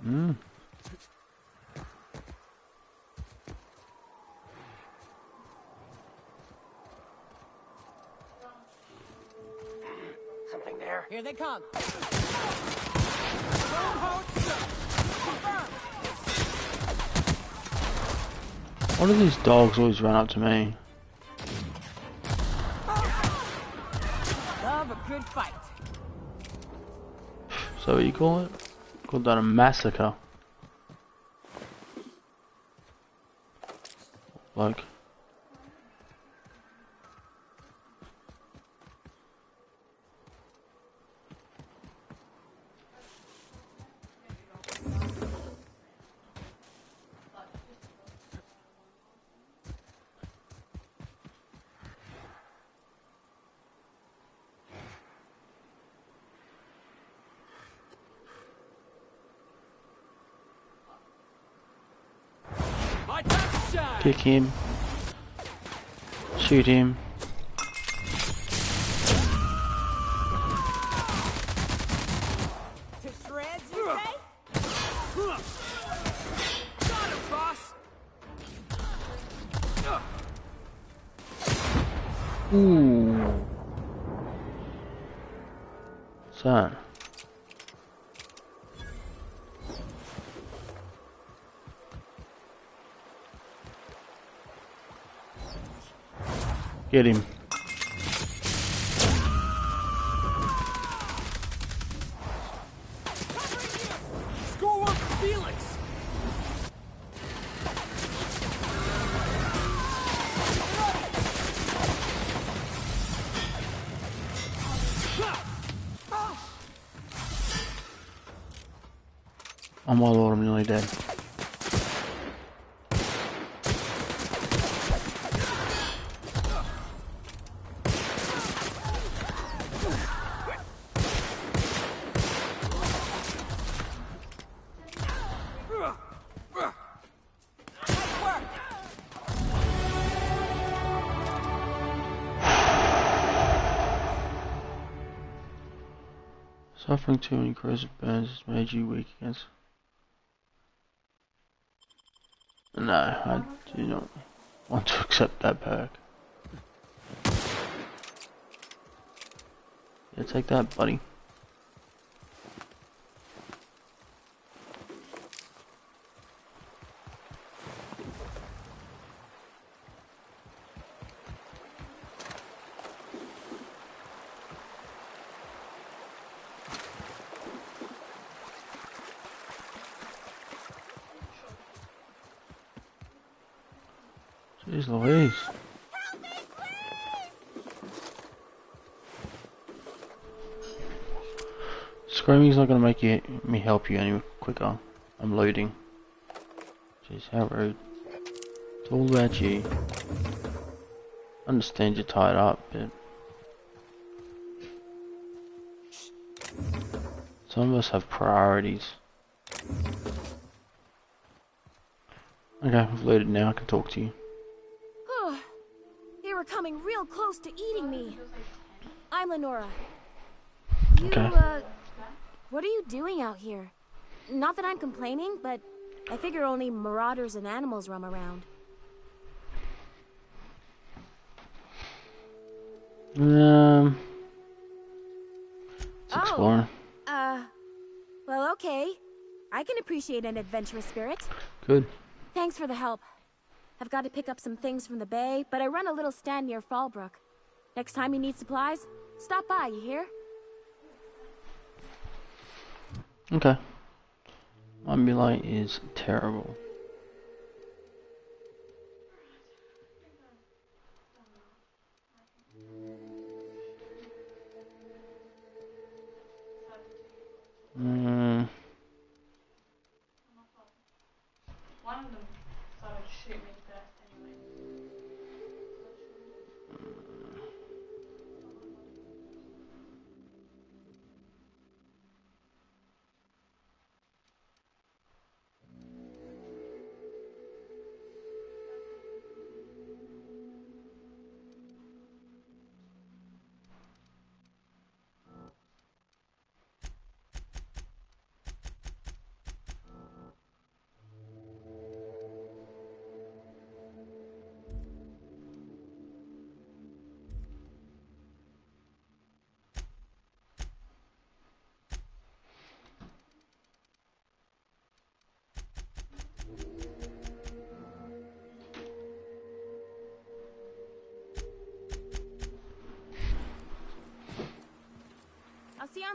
Hmm. Something there. Here they come. Why do these dogs always run up to me? Love a good fight. So what you call it? Called that a massacre. Like. Kick him. Shoot him. To shreds, you say? Got him, boss. Ooh. Son. Get him. Score one for Felix. Oh my lord, I'm nearly dead. Suffering too many corrosive burns has made you weak against. No, I do not want to accept that perk. Yeah, take that, buddy. Jeez Louise. Screaming's not gonna make me help you any quicker. I'm loading. Jeez, how rude. It's all about you. Understand you're tied up, but some of us have priorities. Okay, I've loaded now, I can talk to you. They were coming real close to eating me. I'm Lenora. Okay. What are you doing out here? Not that I'm complaining, but I figure only marauders and animals roam around. It's exploring. Well, okay. I can appreciate an adventurous spirit. Good. Thanks for the help. I've got to pick up some things from the bay, but I run a little stand near Fallbrook. Next time you need supplies, stop by, you hear? Okay. My melee is terrible.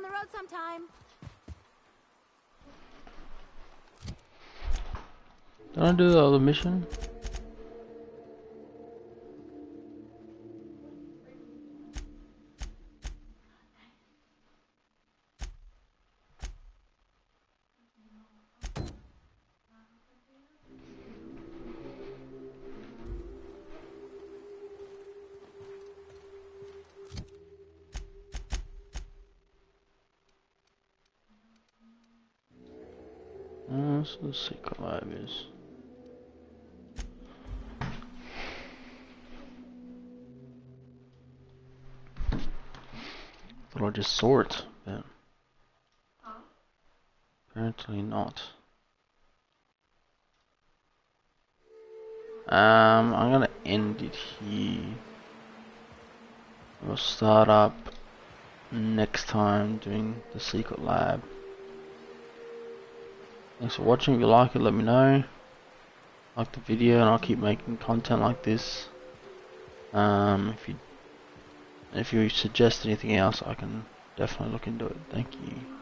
the road sometime. Did I do the other mission? So the secret lab is. Thought I just saw it, but apparently not. I'm gonna end it here. We'll start up next time doing the secret lab. Thanks for watching. If you like it, let me know. Like the video, and I'll keep making content like this. If you suggest anything else, I can definitely look into it. Thank you.